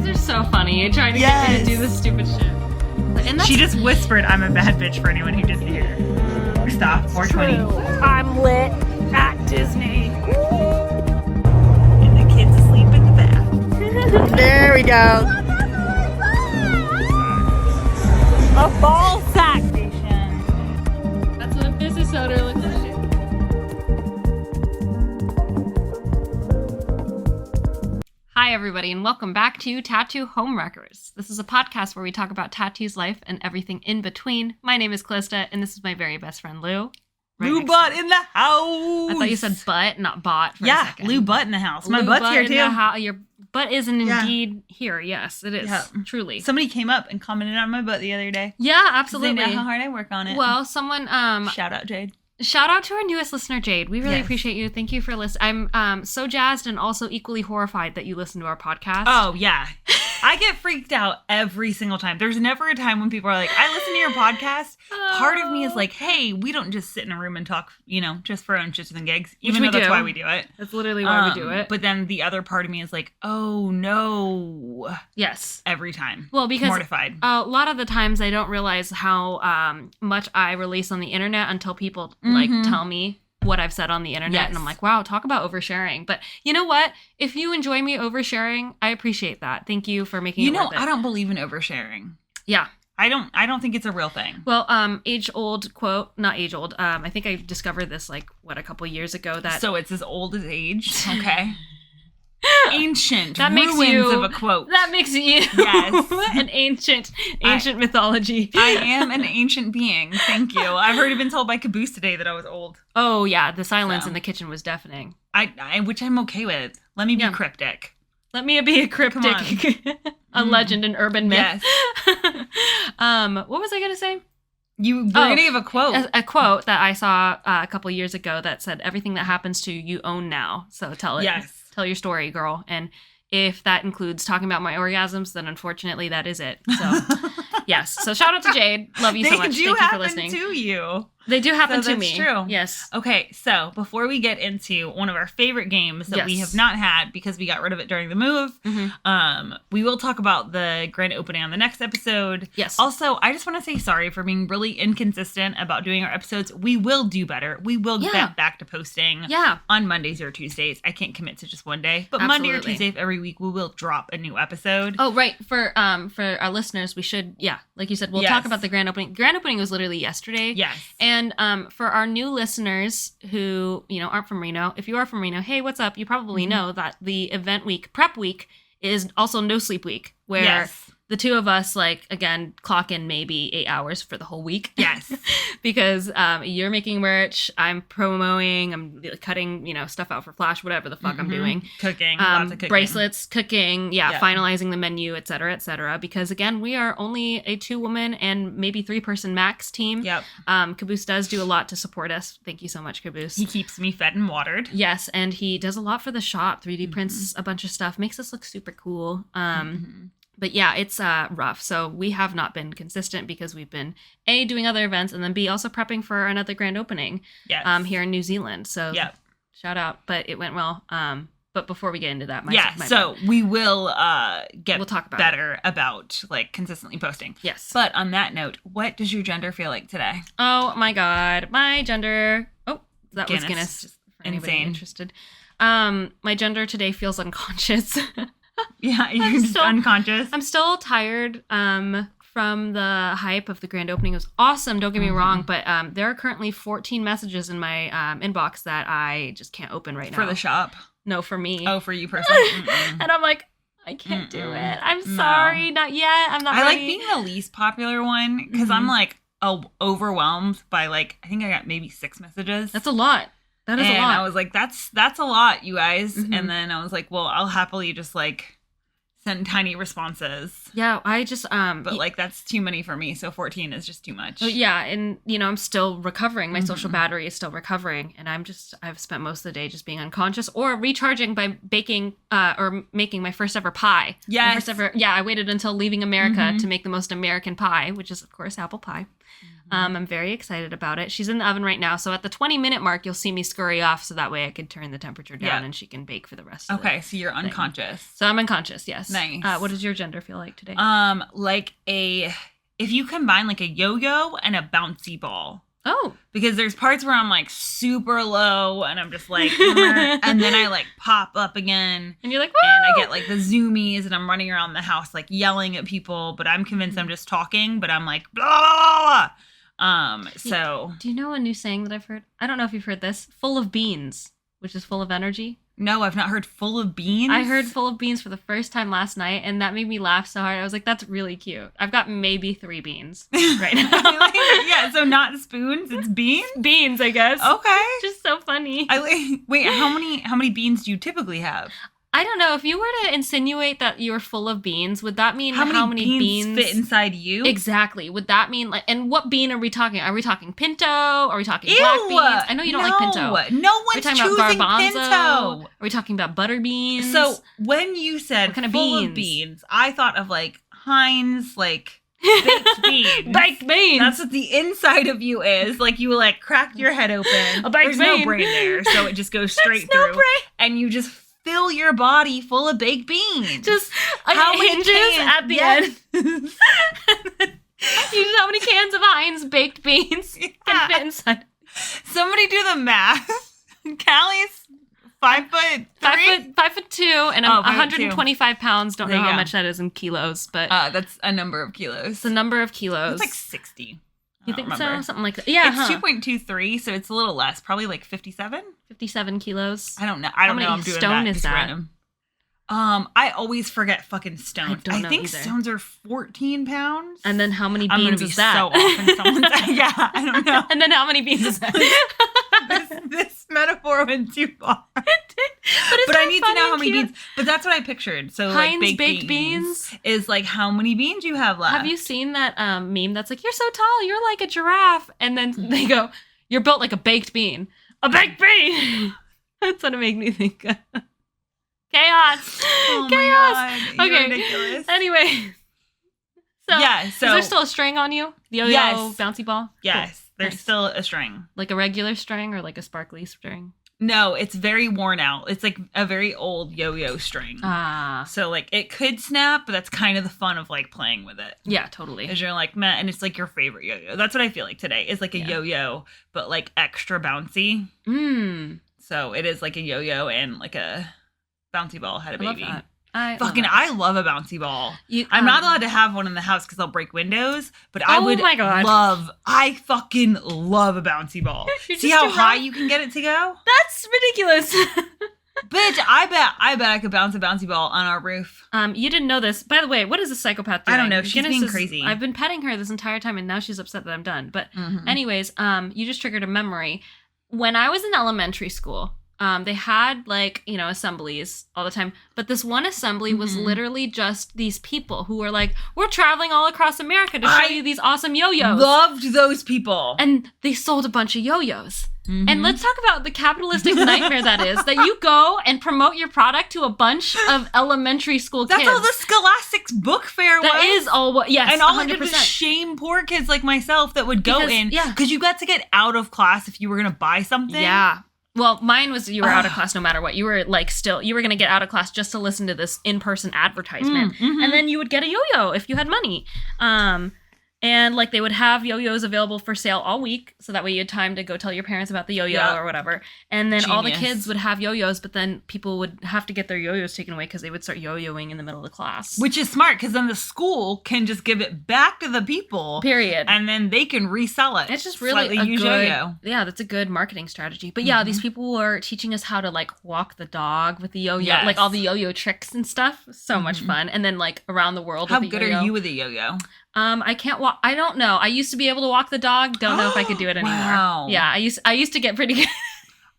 guys are so funny. You're trying to get me to do this stupid shit. And she just whispered, "I'm a bad bitch," for anyone who didn't hear. Stop. 420. I'm lit at Disney. And the kids asleep in the bath. There we go. A ball sack station. That's what a business owner looks like. Hi, everybody, and welcome back to Tattoo Homewreckers. This is a podcast where we talk about tattoos, life, and everything in between. My name is Callista, and this is my very best friend, Lou. Lou Butt in the house. I thought you said butt, not bot for a second. Lou Butt in the house. My butt's here, too. Your butt is indeed here. Yes, it is. Yeah. Truly. Somebody came up and commented on my butt the other day. Yeah, absolutely. They know how hard I work on it. Well, someone... Shout out, Jade. Shout out to our newest listener, Jade. We really appreciate you. Thank you for listening. I'm so jazzed and also equally horrified that you listen to our podcast. Oh, yeah. I get freaked out every single time. There's never a time when people are like, I listen to your podcast. Part of me is like, hey, we don't just sit in a room and talk, just for our own shits and gigs. Even though that's why we do it. That's literally why we do it. But then the other part of me is like, oh, no. Yes. Every time. Well, because mortified. A lot of the times I don't realize how much I release on the internet until people tell me what I've said on the internet. And I'm like, wow, talk about oversharing. But you know what? If you enjoy me oversharing, I appreciate that. Thank you for making it worth it. I don't believe in oversharing. Yeah. I don't think it's a real thing. Well, age-old quote, not age-old. I think I discovered this a couple years ago. So it's as old as age. Okay. Ancient that ruins makes you, of a quote. That makes you an ancient mythology. I am an ancient being. Thank you. I've already been told by Caboose today that I was old. Oh, yeah. The silence in the kitchen was deafening. Which I'm okay with. Let me be cryptic. Let me be a cryptic. A legend, an urban myth. Yes. What was I going to say? You were going to give a quote. A quote that I saw a couple years ago that said, everything that happens to you own now. So tell it. Yes. Tell your story, girl. And if that includes talking about my orgasms, then unfortunately that is it. So, yes. So shout out to Jade. Love you so much. Thank you for listening. They do happen to you. They do happen to me. That's true. Yes. Okay, so before we get into one of our favorite games that we have not had because we got rid of it during the move, we will talk about the grand opening on the next episode. Yes. Also, I just want to say sorry for being really inconsistent about doing our episodes. We will do better. We will get back to posting on Mondays or Tuesdays. I can't commit to just one day, but Monday or Tuesday of every week we will drop a new episode. Oh, right. For our listeners, we should, like you said, we'll talk about the grand opening. Grand opening was literally yesterday. Yes. And for our new listeners who, aren't from Reno, if you are from Reno, hey, what's up? You probably know that the event week, prep week, is also no sleep week, where the two of us, again, clock in maybe 8 hours for the whole week. Yes. Because you're making merch, I'm promoting, I'm cutting, stuff out for Flash, whatever the fuck I'm doing. Cooking, lots of cooking. Bracelets, cooking, finalizing the menu, et cetera, because again, we are only a 2-woman and maybe 3-person max team. Yep. Caboose does do a lot to support us. Thank you so much, Caboose. He keeps me fed and watered. Yes, and he does a lot for the shop, 3D prints a bunch of stuff, makes us look super cool. But yeah, it's rough. So we have not been consistent because we've been A, doing other events, and then B, also prepping for another grand opening here in New Zealand. So shout out, but it went well. But before we get into that, we will we'll talk better about consistently posting. Yes. But on that note, what does your gender feel like today? Oh my God, my gender. Oh, that was Guinness. Just for anybody interested. My gender today feels unconscious. Yeah, you're just unconscious. I'm still tired from the hype of the grand opening. It was awesome, don't get me wrong, but there are currently 14 messages in my inbox that I just can't open right now. For the shop? No, for me. Oh, for you personally? And I'm like, I can't do it. I'm sorry, not yet. I'm not ready. I like being the least popular one because I'm overwhelmed by I think I got maybe 6 messages. That's a lot. That is a lot. And I was like, that's a lot, you guys. And then I was like, well, I'll happily just send tiny responses. Yeah, I just but that's too many for me. So 14 is just too much. Yeah, and I'm still recovering. My social battery is still recovering, and I've spent most of the day just being unconscious or recharging by baking or making my first ever pie. Yes. I waited until leaving America to make the most American pie, which is of course apple pie. I'm very excited about it. She's in the oven right now, so at the 20-minute mark, you'll see me scurry off so that way I can turn the temperature down and she can bake for the rest of the Okay, so you're unconscious. So I'm unconscious, yes. Nice. What does your gender feel like today? If you combine like a yo-yo and a bouncy ball. Oh. Because there's parts where I'm like super low and I'm just like, and then I like pop up again. And you're like, woo! And I get like the zoomies and I'm running around the house like yelling at people, but I'm convinced I'm just talking, but I'm like, blah, blah, blah, blah. So. Do you know a new saying that I've heard? I don't know if you've heard this. Full of beans, which is full of energy. No, I've not heard full of beans. I heard full of beans for the first time last night, and that made me laugh so hard. I was like, that's really cute. I've got maybe 3 beans right now. Yeah, so not spoons, it's beans? Beans, I guess. Okay. Just so funny. Wait, how many beans do you typically have? I don't know. If you were to insinuate that you're full of beans, would that mean how many beans fit inside you? Exactly. Would that mean like? And what bean are we talking? Are we talking pinto? Are we talking black beans? I know you don't like pinto. No one's choosing pinto. Are we talking about butter beans? So when you said kind of full of beans, I thought of like Heinz, like baked beans. Baked beans. That's what the inside of you is. Like you like cracked your head open. There's no brain there, so it just goes straight through. No brain. And you just fill your body full of baked beans. Just how many hinges at the end. You just how many cans of Heinz baked beans can fit inside. Somebody do the math. Callie's 5'3", 5'2", and I'm 125 pounds. Don't know how much that is in kilos, but that's a number of kilos. It's a number of kilos. It's like 60. You think so? Something like that. Yeah. It's 2.23, so it's a little less. Probably like 57? 57 kilos. I don't know. I'm doing that. Stone is that? Random. I always forget fucking stones. I think stones are 14 pounds. And then how many beans is that? I'm going to be so off in someone's... Yeah, I don't know. And then how many beans is that? this metaphor went too far. But I need to know how many beans. But that's what I pictured. So Heinz like baked beans is like how many beans you have left. Have you seen that meme that's like, you're so tall, you're like a giraffe. And then they go, you're built like a baked bean. A baked bean! That's what it made me think of. Chaos! Oh Chaos! My God. You're ridiculous. Anyway. Is there still a string on you? The yo-yo bouncy ball? Yes. Cool. There's still a string. Like a regular string or like a sparkly string? No, it's very worn out. It's like a very old yo-yo string. So like it could snap, but that's kind of the fun of like playing with it. Yeah, totally. Because you're like, meh, and it's like your favorite yo-yo. That's what I feel like today. Is like a yo-yo, but like extra bouncy. So it is like a yo-yo and like a bouncy ball had a baby. Love that. I love a bouncy ball. I'm not allowed to have one in the house because I'll break windows, but I fucking love a bouncy ball. See how high you can get it to go? That's ridiculous. Bitch, I bet I could bounce a bouncy ball on our roof. You didn't know this. By the way, what is this psychopath doing? I don't know. She's being crazy. I've been petting her this entire time and now she's upset that I'm done. But anyways, you just triggered a memory. When I was in elementary school, they had assemblies all the time, but this one assembly was literally just these people who were like, we're traveling all across America to show you these awesome yo-yos. Loved those people. And they sold a bunch of yo-yos. And let's talk about the capitalistic nightmare that is, that you go and promote your product to a bunch of elementary school kids. That's all the Scholastics book fair was. That is all what, yes, and all 100%. I did was shame poor kids like myself that would go in. Yeah. Because you got to get out of class if you were going to buy something. Yeah. Well, mine was you were out of class no matter what. You were you were going to get out of class just to listen to this in-person advertisement. And then you would get a yo-yo if you had money. And like they would have yo-yos available for sale all week. So that way you had time to go tell your parents about the yo-yo or whatever. And then all the kids would have yo-yos, but then people would have to get their yo-yos taken away because they would start yo-yoing in the middle of the class. Which is smart because then the school can just give it back to the people. Period. And then they can resell it. It's just really a good yo-yo. Yeah, that's a good marketing strategy. But yeah, these people were teaching us how to like walk the dog with the yo-yo, like all the yo-yo tricks and stuff. So much fun. And then like around the world. How good are you with a yo-yo? I can't walk. I don't know. I used to be able to walk the dog. Don't know if I could do it anymore. Wow. Yeah, I used to get pretty good.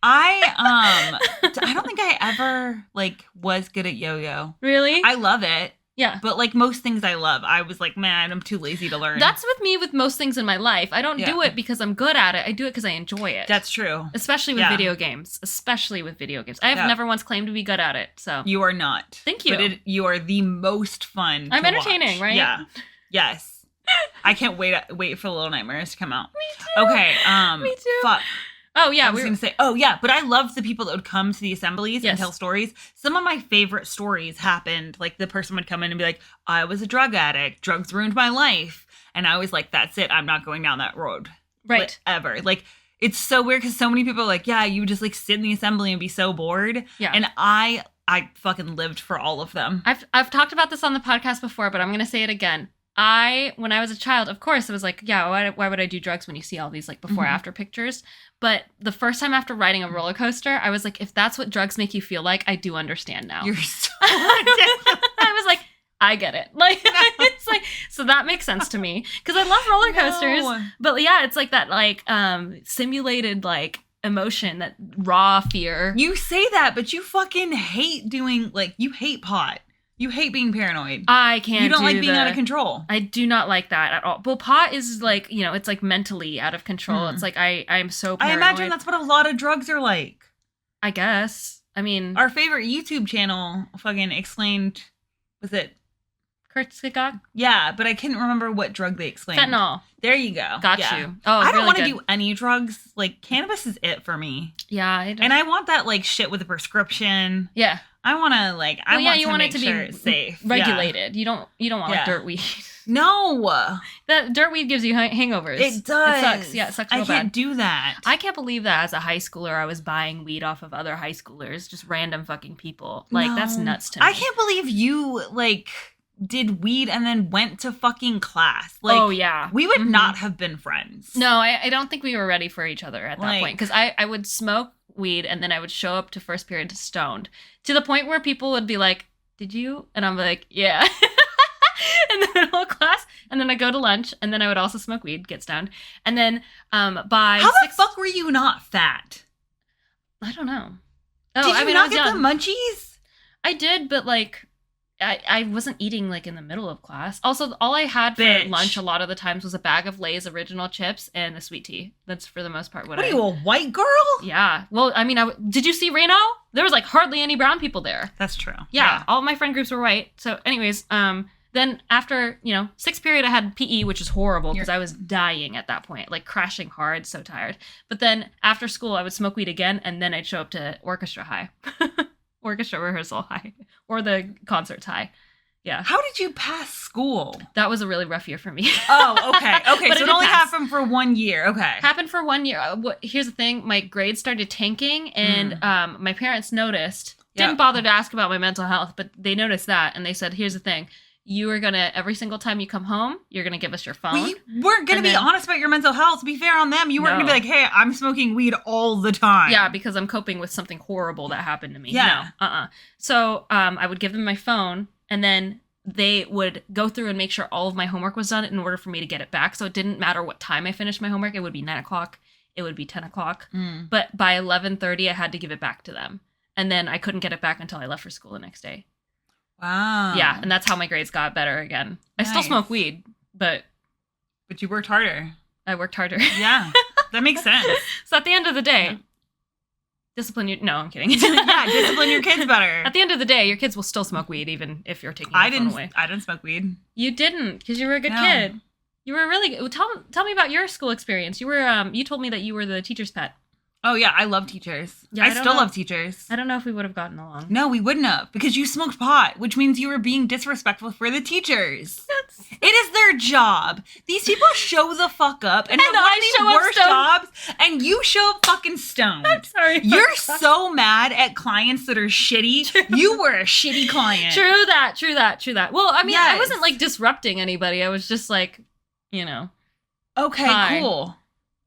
I don't think I ever like was good at yo-yo. Really? I love it. Yeah. But like most things I love, I was like, man, I'm too lazy to learn. That's with me with most things in my life. I don't do it because I'm good at it. I do it because I enjoy it. That's true. Especially with video games. I have never once claimed to be good at it. So you are not. Thank you. But you are the most fun. I'm entertaining, watch. right? Yeah. Yes. I can't wait for Little Nightmares to come out. Me too. Okay. Me too. Fuck. Oh, yeah. I was going to say, but I loved the people that would come to the assemblies and tell stories. Some of my favorite stories happened, like the person would come in and be like, I was a drug addict. Drugs ruined my life. And I was like, that's it. I'm not going down that road. Right. Ever. Like, it's so weird because so many people are like, yeah, you just like sit in the assembly and be so bored. Yeah. And I fucking lived for all of them. I've talked about this on the podcast before, but I'm going to say it again. When I was a child, of course, it was like, yeah, why would I do drugs when you see all these like before after pictures? But the first time after riding a roller coaster, I was like, if that's what drugs make you feel like, I do understand now. You're so I was like, I get it. Like, it's like, so that makes sense to me because I love roller coasters. No. But yeah, it's like that like simulated like emotion, that raw fear. You say that, but you fucking hate doing like, you hate pot. You hate being paranoid. I can't. You don't like being out of control. I do not like that at all. Well, pot is like, it's like mentally out of control. It's like I'm so paranoid. I imagine that's what a lot of drugs are like. I guess. I mean, our favorite YouTube channel fucking explained, was it Kurtzgegog? Yeah, but I couldn't remember what drug they explained. Fentanyl. There you go. Got you. Oh, I don't want to do any drugs. Like, cannabis is it for me. Yeah, and I want that like shit with a prescription. Yeah. I want to like. You want it to be safe, regulated. Yeah. You don't want like dirt weed. No, that dirt weed gives you hangovers. It does. It sucks. Yeah, it sucks. I can't do that. I can't believe that as a high schooler, I was buying weed off of other high schoolers, just random fucking people. Like that's nuts to me. I can't believe you like did weed and then went to fucking class. Like, oh yeah, we would not have been friends. No, I don't think we were ready for each other at that point because I would smoke weed and then I would show up to first period stoned to the point where people would be like, did you? And I'm like, yeah. In the middle of class, and then I go to lunch, and then I would also smoke weed, get stoned, and then by how the fuck were you not fat? I don't know. Oh, did you not get the munchies? I did, but like I wasn't eating like in the middle of class. Also, all I had for lunch a lot of the times was a bag of Lay's original chips and a sweet tea. That's for the most part what are you, a white girl? Yeah. Well, I mean, did you see Reno? There was like hardly any brown people there. That's true. Yeah. All my friend groups were white. So anyways, then after, sixth period, I had PE, which is horrible because I was dying at that point, like crashing hard, so tired. But then after school, I would smoke weed again, and then I'd show up to orchestra high. Orchestra rehearsal high. Or the concerts high. Yeah. How did you pass school? That was a really rough year for me. Oh, okay. Okay, so it only happened for 1 year. Okay. Happened for 1 year. Here's the thing. My grades started tanking, and my parents noticed. Didn't bother to ask about my mental health, but they noticed that, and they said, here's the thing. You are going to, every single time you come home, you're going to give us your phone. We weren't going to be honest about your mental health. To be fair on them, you weren't going to be like, hey, I'm smoking weed all the time. Yeah, because I'm coping with something horrible that happened to me. Yeah. No, So I would give them my phone, and then they would go through and make sure all of my homework was done in order for me to get it back. So it didn't matter what time I finished my homework. It would be 9 o'clock. It would be 10 o'clock. But by 11:30, I had to give it back to them. And then I couldn't get it back until I left for school the next day. Wow. Yeah, and that's how my grades got better again. Nice. I still smoke weed, but you worked harder. I worked harder. Yeah, that makes sense. So at the end of the day, discipline your... No, I'm kidding. Discipline your kids better. At the end of the day, your kids will still smoke weed even if you're taking your phone away. I didn't smoke weed. You didn't, because you were a good kid. You were really good. Tell me about your school experience. You were you told me that you were the teacher's pet. Oh, yeah. I love teachers. Yeah, I still love teachers. I don't know if we would have gotten along. No, we wouldn't have. Because you smoked pot, which means you were being disrespectful for the teachers. It is their job. These people show the fuck up and have one of the worst jobs, and you show up fucking stoned. I'm sorry. You're so mad at clients that are shitty. True. You were a shitty client. True that. Well, I mean, I wasn't like disrupting anybody. I was just like, Okay, hi. Cool.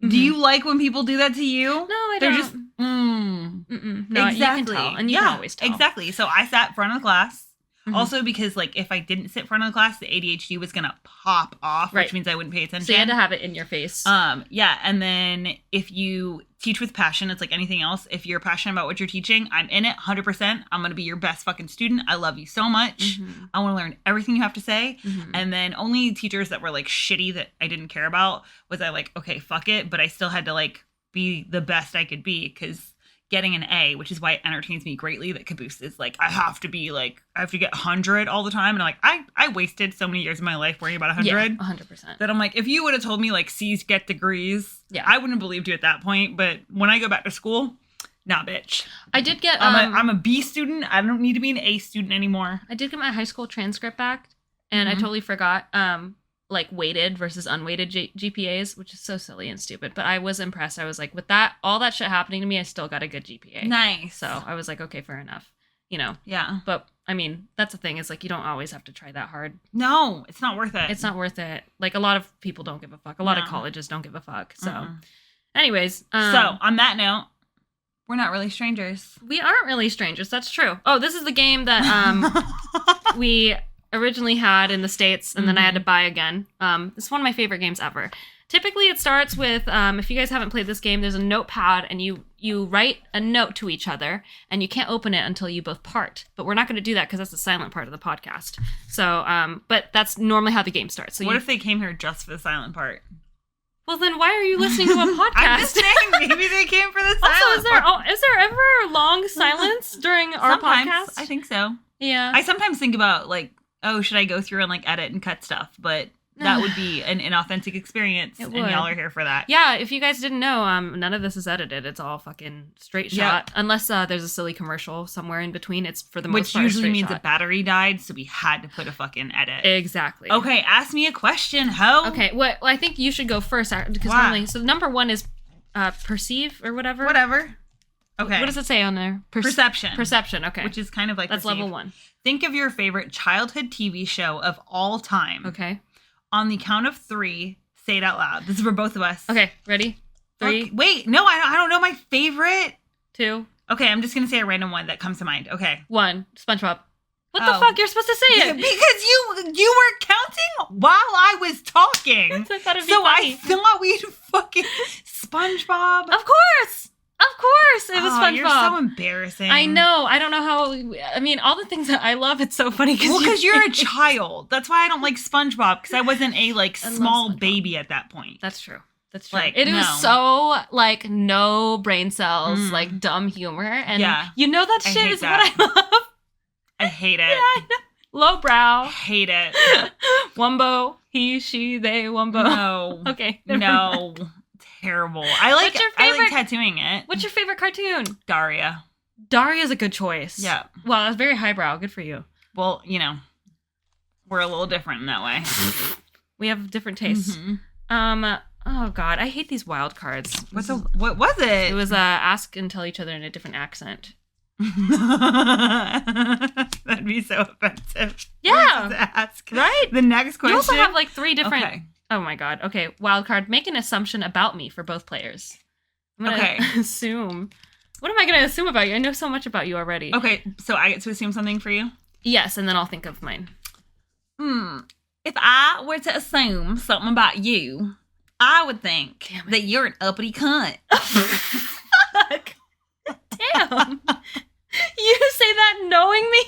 Mm-hmm. Do you like when people do that to you? No, I don't. They're just, No, exactly. You can tell, and you can always tell. Exactly. So I sat front of the class. Mm-hmm. Also because, like, if I didn't sit front of the class, the ADHD was going to pop off, which means I wouldn't pay attention. So you had to have it in your face. Yeah. And then if you teach with passion, it's like anything else. If you're passionate about what you're teaching, I'm in it 100%. I'm going to be your best fucking student. I love you so much. Mm-hmm. I want to learn everything you have to say. Mm-hmm. And then only teachers that were, like, shitty that I didn't care about was I like, okay, fuck it. But I still had to, like, be the best I could be because getting an A, which is why it entertains me greatly that Caboose is like, I have to get 100 all the time. And I'm like, I wasted so many years of my life worrying about 100. Yeah, 100%. That I'm like, if you would have told me like C's get degrees, I wouldn't have believed you at that point. But when I go back to school, nah, bitch. I did get... I'm a B student. I don't need to be an A student anymore. I did get my high school transcript back, and I totally forgot like weighted versus unweighted GPAs, which is so silly and stupid. But I was impressed. I was like, with that, all that shit happening to me, I still got a good GPA. Nice. So I was like, okay, fair enough. You know? Yeah. But I mean, that's the thing, is like, you don't always have to try that hard. No, it's not worth it. It's not worth it. Like, a lot of people don't give a fuck. A lot of colleges don't give a fuck. So anyways. So on that note, we're not really strangers. We aren't really strangers. That's true. Oh, this is the game that we originally had in the States, and then I had to buy again. It's one of my favorite games ever. Typically, it starts with, if you guys haven't played this game, there's a notepad, and you write a note to each other, and you can't open it until you both part. But we're not going to do that because that's the silent part of the podcast. So, but that's normally how the game starts. So what if they came here just for the silent part? Well, then why are you listening to a podcast? I'm just saying, maybe they came for the silent part. Also, is there ever long silence during our podcast? I think so. Yeah. I sometimes think about, like, oh, should I go through and, like, edit and cut stuff? But that would be an inauthentic experience, and y'all are here for that. Yeah, if you guys didn't know, none of this is edited. It's all fucking straight shot. Unless there's a silly commercial somewhere in between. It's for the most part Which usually means a battery died, so we had to put a fucking edit. Exactly. Okay, ask me a question, ho. Okay, well, I think you should go first, because normally, so number one is perceive or whatever. Whatever. Okay. What does it say on there? Perception. Perception, okay. Which is kind of like that's perceive. level 1. Think of your favorite childhood TV show of all time. Okay. On the count of 3, say it out loud. This is for both of us. Okay, ready? 3. Wait, no, I don't know my favorite. 2. Okay, I'm just going to say a random one that comes to mind. Okay. 1. SpongeBob. What the fuck? You're supposed to say it. Because you were counting while I was talking. I thought it'd be funny. I thought we'd fucking SpongeBob. Of course. Of course, it was SpongeBob. You're so embarrassing. I know. I don't know how. I mean, all the things that I love. It's so funny because you're a child. That's why I don't like SpongeBob, because I wasn't a small baby at that point. That's true. That's true. It was so like no brain cells, like dumb humor, and you know that shit is what I love. I hate it. Yeah, I know. Lowbrow. Hate it. Wumbo. He, she, they. Wumbo. No. Okay. No. Terrible. I like tattooing it. What's your favorite cartoon? Daria. Daria's a good choice. Yeah. Well, that's very highbrow. Good for you. Well, you know, we're a little different in that way. We have different tastes. Mm-hmm. Oh God, I hate these wild cards. What was it? It was ask and tell each other in a different accent. That'd be so offensive. Yeah. Ask. Right? The next question. You also have like 3 different. Okay. Oh my God. Okay. Wild card. Make an assumption about me for both players. I'm going to assume. What am I going to assume about you? I know so much about you already. Okay. So I get to assume something for you? Yes. And then I'll think of mine. If I were to assume something about you, I would think that you're an uppity cunt. Fuck. Damn. You say that knowing me?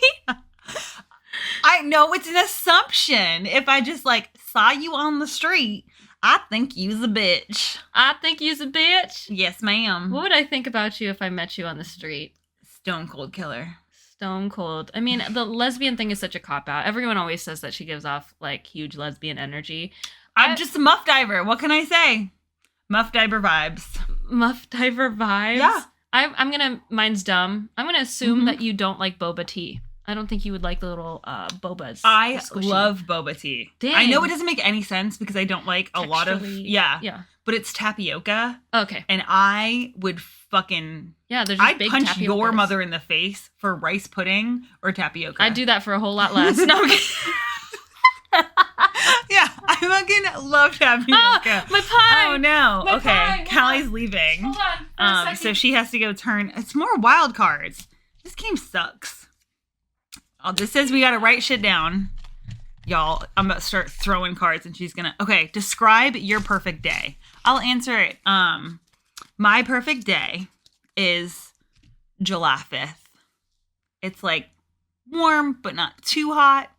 I know it's an assumption. If I just saw you on the street, I think you's a bitch. I think you's a bitch? Yes, ma'am. What would I think about you if I met you on the street? Stone cold killer. Stone cold. I mean, the lesbian thing is such a cop-out. Everyone always says that she gives off, huge lesbian energy. I'm just a muff diver. What can I say? Muff diver vibes. Muff diver vibes? Yeah. Mine's dumb. I'm gonna assume that you don't like boba tea. I don't think you would like the little bobas. I love boba tea. Dang. I know it doesn't make any sense because I don't like a lot of... Yeah. But it's tapioca. Okay. And I would fucking... Yeah, there's just big punch tapiocas. your mother in the face for rice pudding or tapioca. I'd do that for a whole lot less. No, I'm kidding. Yeah, I fucking love tapioca. My pie! Oh, no. My okay, pie. Callie's leaving. Hold on for a second. So she has to go turn... It's more wild cards. This game sucks. Oh, this says we gotta write shit down. Y'all, I'm about to start throwing cards and she's gonna... Okay, describe your perfect day. I'll answer it. My perfect day is July 5th. It's warm, but not too hot.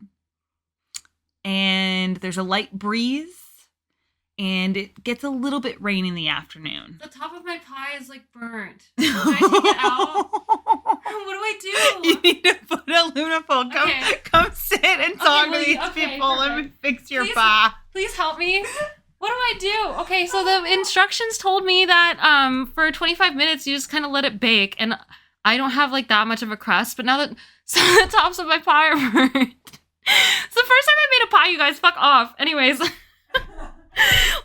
And there's a light breeze. and it gets a little bit rainy in the afternoon. The top of my pie is like burnt. Can I take it out? What do I do? You need to put a Lunafol. Come sit and talk to these people. Let me fix your pie. Please help me. What do I do? Okay, so the instructions told me that for 25 minutes you just kind of let it bake, and I don't have like that much of a crust, but now that some of the tops of my pie are burnt. It's the first time I made a pie, you guys. Fuck off. Anyways.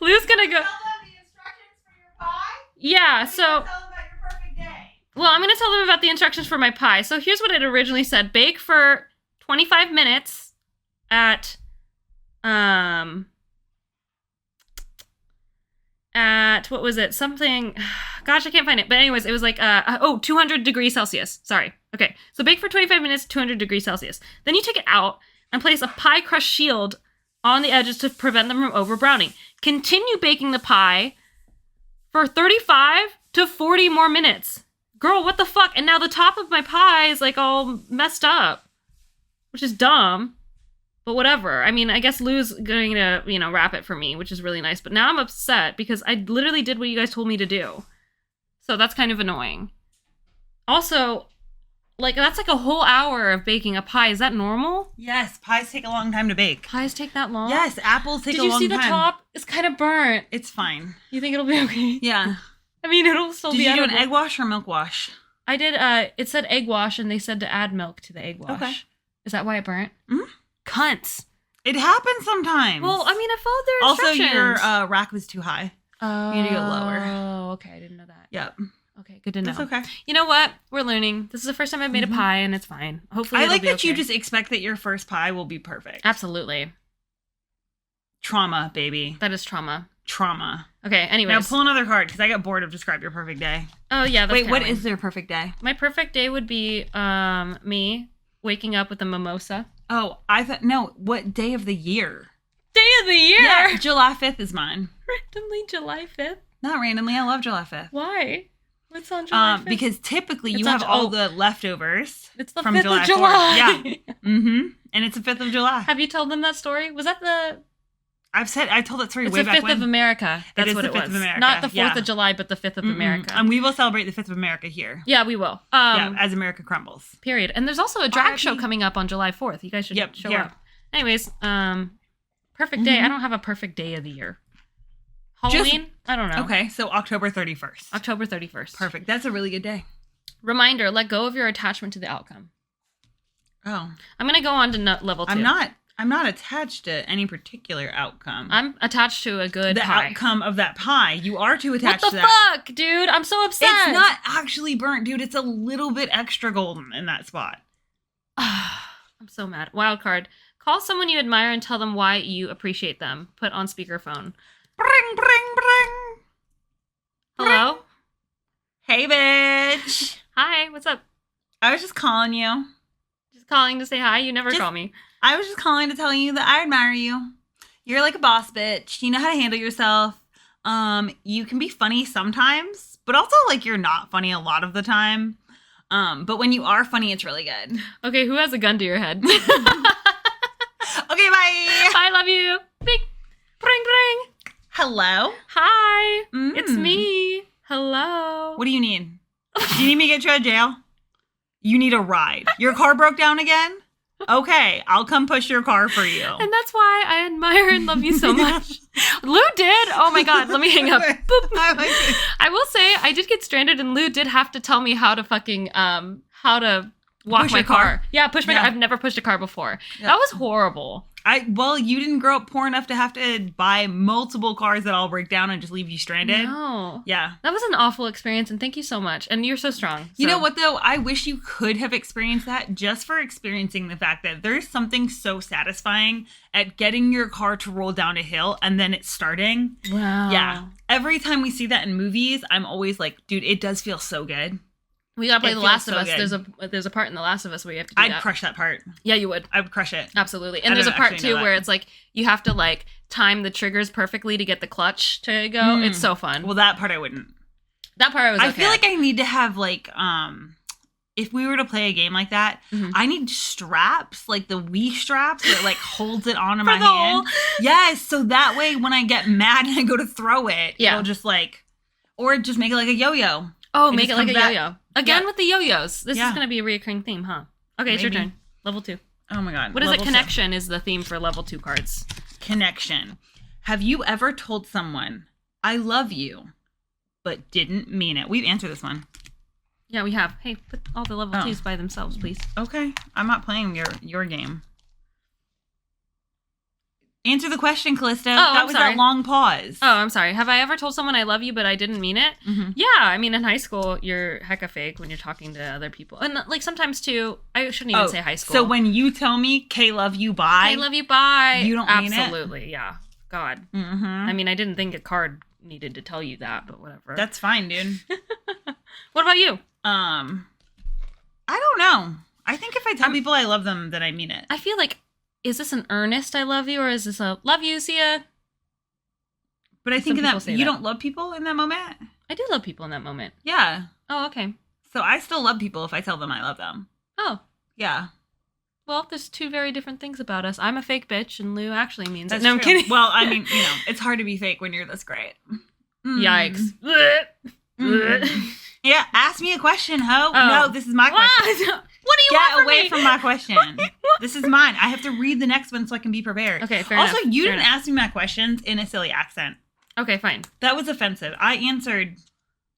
Lou's gonna go. Tell them the instructions for your pie? Yeah, so. Tell them about your perfect day. Well, I'm gonna tell them about the instructions for my pie. So here's what it originally said: bake for 25 minutes at what was it? Something. Gosh, I can't find it. But anyways, it was like 200 degrees Celsius. Sorry. Okay, so bake for 25 minutes, 200 degrees Celsius. Then you take it out and place a pie crust shield on the edges to prevent them from over browning. Continue baking the pie for 35 to 40 more minutes. Girl, what the fuck? And now the top of my pie is like all messed up, which is dumb, but whatever. I mean, I guess Lou's going to, wrap it for me, which is really nice. But now I'm upset because I literally did what you guys told me to do. So that's kind of annoying. Also, that's like a whole hour of baking a pie. Is that normal? Yes, pies take a long time to bake. Pies take that long? Yes, apples take a long time. Did you see the top? It's kind of burnt. It's fine. You think it'll be okay? Yeah. I mean, it'll still be edible. Did you edible. do an egg wash or milk wash? I did, it said egg wash, and they said to add milk to the egg wash. Okay. Is that why it burnt? Mm-hmm. Cunts. It happens sometimes. Well, I mean, I followed their instructions. Also, your rack was too high. Oh. You need to go lower. Oh, okay. I didn't know that. Yep. Okay, good to know. That's okay. You know what? We're learning. This is the first time I've made a pie, and it's fine. Hopefully I like that you just expect that your first pie will be perfect. Absolutely. Trauma, baby. That is trauma. Trauma. Okay, anyways. Now pull another card, because I got bored of describe your perfect day. Oh, yeah. That's Wait, what is their perfect day? My perfect day would be me waking up with a mimosa. Oh, I thought, no, what day of the year? Day of the year? Yeah, July 5th is mine. Randomly July 5th? Not randomly, I love July 5th. Why? What's on July 5th? Because typically you have all the leftovers. It's the from 5th of July. Yeah. Mm-hmm. And it's the 5th of July. Have you told them that story? Was that the... I told that story it's way the back 5th when. of America. That's what it was. It's the 5th of America. Not the 4th of July, but the 5th of America. And we will celebrate the 5th of America here. Yeah, we will. As America crumbles. Period. And there's also a drag show coming up on July 4th. You guys should show up. Anyways, perfect day. I don't have a perfect day of the year. Halloween? I don't know. Okay, so October 31st. October 31st. Perfect. That's a really good day. Reminder, let go of your attachment to the outcome. Oh. I'm going to go on to level 2. I'm not attached to any particular outcome. I'm attached to a good pie. The outcome of that pie. You are too attached to that. What the fuck, dude? I'm so upset. It's not actually burnt, dude. It's a little bit extra golden in that spot. I'm so mad. Wild card. Call someone you admire and tell them why you appreciate them. Put on speakerphone. Bring, bring, bring. Hello? Hey, bitch. Hi, what's up? I was just calling you. Just calling to say hi? You never call me. I was just calling to tell you that I admire you. You're like a boss bitch. You know how to handle yourself. You can be funny sometimes, but also like you're not funny a lot of the time. But when you are funny, it's really good. Okay, who has a gun to your head? Okay, bye. I love you. Bing. Bring, bring. Hello? Hi. It's me. Hello. What do you need? Do you need me to get you out of jail? You need a ride. Your car broke down again? Okay, I'll come push your car for you. And that's why I admire and love you so much. Lou did. Oh my God, let me hang up. Boop. I will say, I did get stranded and Lou did have to tell me how to fucking, how to walk my car. Yeah, push my car. I've never pushed a car before. Yep. That was horrible. Well, you didn't grow up poor enough to have to buy multiple cars that all break down and just leave you stranded. No. Yeah. That was an awful experience, and thank you so much. And you're so strong. You know what, though? I wish you could have experienced that just for experiencing the fact that there's something so satisfying at getting your car to roll down a hill and then it's starting. Wow. Yeah. Every time we see that in movies, I'm always like, dude, it does feel so good. We gotta play The Last of Us. There's a part in The Last of Us where you have to do that. I'd crush that part. Yeah, you would. I would crush it. Absolutely. And there's a part too where it's like you have to like time the triggers perfectly to get the clutch to go. It's so fun. Well, that part I wouldn't. That part I was okay. I feel like I need to have like if we were to play a game like that, I need straps, like the Wii straps that like holds it onto my hand. Yes, so that way when I get mad and I go to throw it, it'll just like, or just make it like a yo-yo. Oh, make it like a yo-yo. Again with the yo-yos. This is going to be a reoccurring theme, huh? Okay, it's your turn. Level 2. Oh my god. What is it? Connection is the theme for level 2 cards. Connection. Have you ever told someone, I love you, but didn't mean it? We've answered this one. Yeah, we have. Hey, put all the level 2s by themselves, please. Okay. I'm not playing your game. Answer the question, Callista. That was that long pause. Oh, I'm sorry. Have I ever told someone I love you, but I didn't mean it? Yeah, I mean, in high school, you're hecka fake when you're talking to other people. And, like, sometimes, too, I shouldn't even say high school. So when you tell me, K, love you, bye. K, love you, bye. You don't mean it? Absolutely, yeah. God. I mean, I didn't think a card needed to tell you that, but whatever. That's fine, dude. What about you? I don't know. I think if I tell people I love them, then I mean it. I feel like, is this an earnest I love you, or is this a love you, see ya? But I think in that you don't love people in that moment? I do love people in that moment. Yeah. Oh, okay. So I still love people if I tell them I love them. Oh. Yeah. Well, there's 2 very different things about us. I'm a fake bitch, and Lou actually means it. No, I'm kidding. Well, I mean, it's hard to be fake when you're this great. Yikes. Yeah, ask me a question, ho. Oh. No, this is my question. What do you want from me? Get away from my question. This is mine. I have to read the next one so I can be prepared. Okay, fair enough. Also, you didn't ask me my questions in a silly accent. Okay, fine. That was offensive. I answered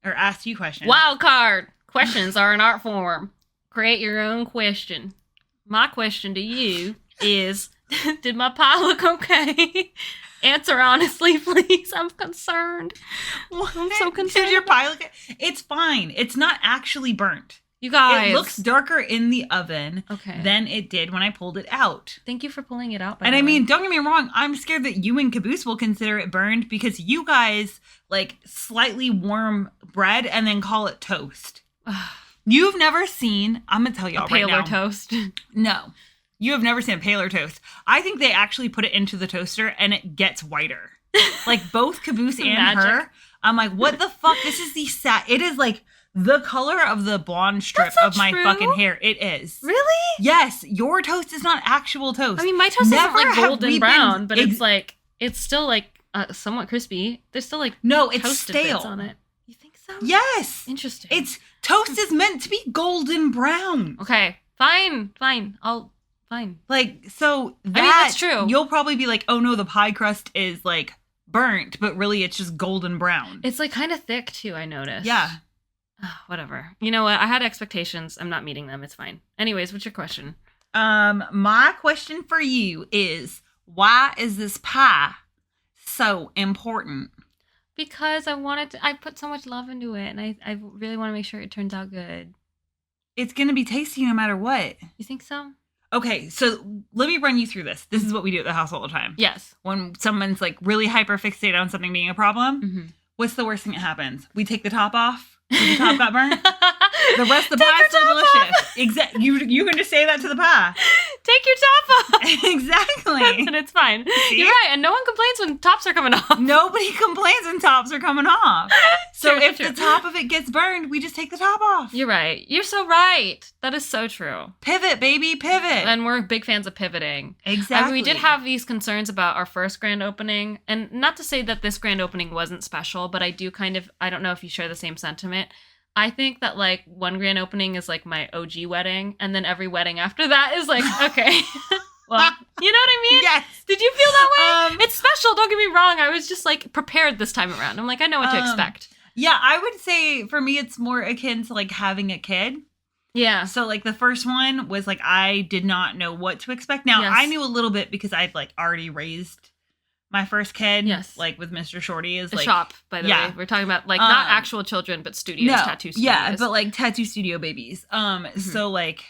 or asked you questions. Wild card. Questions are an art form. Create your own question. My question to you is, did my pie look okay? Answer honestly, please. I'm concerned. What? I'm so concerned. Did your pie look? It's fine. It's not actually burnt. You guys. It looks darker in the oven than it did when I pulled it out. Thank you for pulling it out. And I mean, don't get me wrong. I'm scared that you and Caboose will consider it burned because you guys like slightly warm bread and then call it toast. You've never seen, I'm going to tell y'all right now. A paler toast? No. You have never seen a paler toast. I think they actually put it into the toaster and it gets whiter. Like both Caboose and her. I'm like, what the fuck? This is it is like the color of the blonde strip of my fucking hair. It is. Really? Yes. Your toast is not actual toast. I mean, my toast isn't like golden brown, but it's like, it's still like somewhat crispy. There's still like it's stale bits on it. You think so? Yes. Interesting. Toast is meant to be golden brown. Okay. Fine. Fine. Like, so that, I mean, that's true. You'll probably be like, oh no, the pie crust is like burnt, but really it's just golden brown. It's like kind of thick too, I noticed. Yeah. Whatever. You know what? I had expectations. I'm not meeting them. It's fine. Anyways, what's your question? My question for you is, why is this pie so important? Because I put so much love into it, and I really want to make sure it turns out good. It's going to be tasty no matter what. You think so? Okay, so let me run you through this. This is what we do at the house all the time. Yes. When someone's like really hyper fixated on something being a problem, what's the worst thing that happens? We take the top off. The top got burnt. The rest of the pie is still delicious. Exactly. You can just say that to the pie. Take your top off. Exactly. And it's fine. See? You're right. And no one complains when tops are coming off. Nobody complains when tops are coming off. So if the top of it gets burned, we just take the top off. You're right. You're so right. That is so true. Pivot, baby, pivot. And we're big fans of pivoting. Exactly. We did have these concerns about our first grand opening. And not to say that this grand opening wasn't special, but I do I don't know if you share the same sentiment. I think that like one grand opening is like my OG wedding, and then every wedding after that is like, okay. Well, you know what I mean? Yes. Did you feel that way? It's special, don't get me wrong. I was just like prepared this time around. I'm like, I know what to expect. Yeah, I would say for me it's more akin to like having a kid. Yeah. So like the first one was like I did not know what to expect. Now I knew a little bit because I'd like already raised my first kid, like with Mr. Shorty, is a like shop, by the way. We're talking about like not actual children, but tattoo studios. Yeah, but like tattoo studio babies. So like,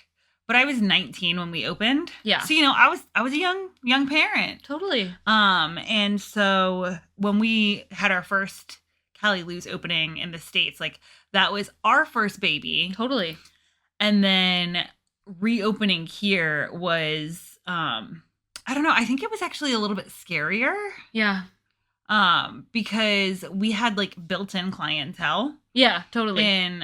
but I was 19 when we opened. Yeah. So I was a young parent. Totally. And so when we had our first Callie Lou's opening in the States, like that was our first baby. Totally. And then reopening here was I don't know. I think it was actually a little bit scarier. Yeah. Because we had like built-in clientele. Yeah, totally. And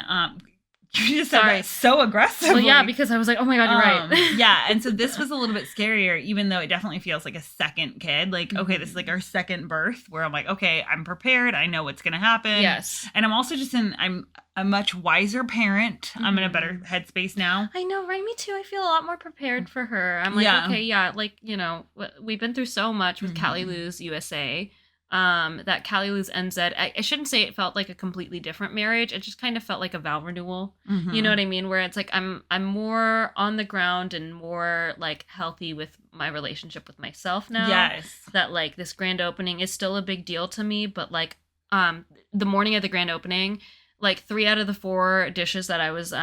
You just said that so aggressively. Well, yeah, because I was like, oh my God, you're right. Yeah, and so this was a little bit scarier, even though it definitely feels like a second kid. Like, okay, this is like our second birth, where I'm like, okay, I'm prepared. I know what's going to happen. Yes. And I'm also I'm a much wiser parent. I'm in a better headspace now. I know, right? Me too. I feel a lot more prepared for her. I'm like, okay, yeah, like, you know, we've been through so much with Callie Lou's USA. That Callie Lou's NZ, I shouldn't say it felt like a completely different marriage. It just kind of felt like a vow renewal. You know what I mean? Where it's like I'm more on the ground and more like healthy with my relationship with myself now. Yes. That like this grand opening is still a big deal to me, but like the morning of the grand opening, like 3 out of the 4 dishes that I was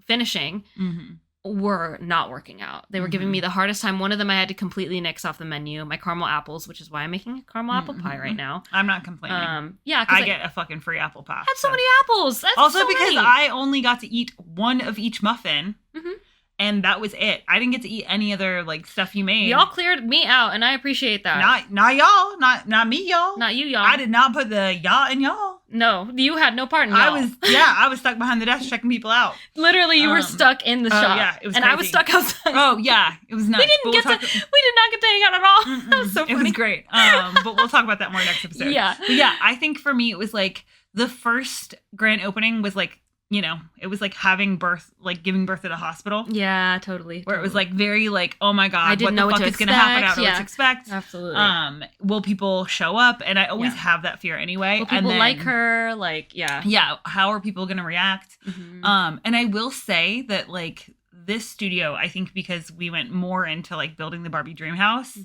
finishing were not working out. They were giving me the hardest time. One of them I had to completely nix off the menu. My caramel apples, which is why I'm making a caramel apple pie right now. I'm not complaining. Yeah, I get a fucking free apple pie. Had so many apples. That's also so because many. I only got to eat one of each muffin. And that was it. I didn't get to eat any other like stuff you made. Y'all cleared me out, and I appreciate that. Not y'all. Not me, y'all. Not you, y'all. I did not put the y'all in y'all. No, you had no part in y'all. I was stuck behind the desk checking people out. Literally, you were stuck in the shop. Yeah, it was and crazy. I was stuck outside. Oh yeah, it was nuts. We did not get to hang out at all. That was so funny. It was great. But we'll talk about that more next episode. Yeah. But yeah, I think for me it was like the first grand opening was like, you know, it was like having birth, like giving birth at a hospital. Yeah, totally. Where it was like very like, oh my God, I didn't know what the fuck is going to happen? I don't know what to expect. Absolutely. Will people show up? And I always have that fear anyway. Will people like her? Like, yeah. Yeah. How are people going to react? And I will say that like this studio, I think because we went more into like building the Barbie dream house,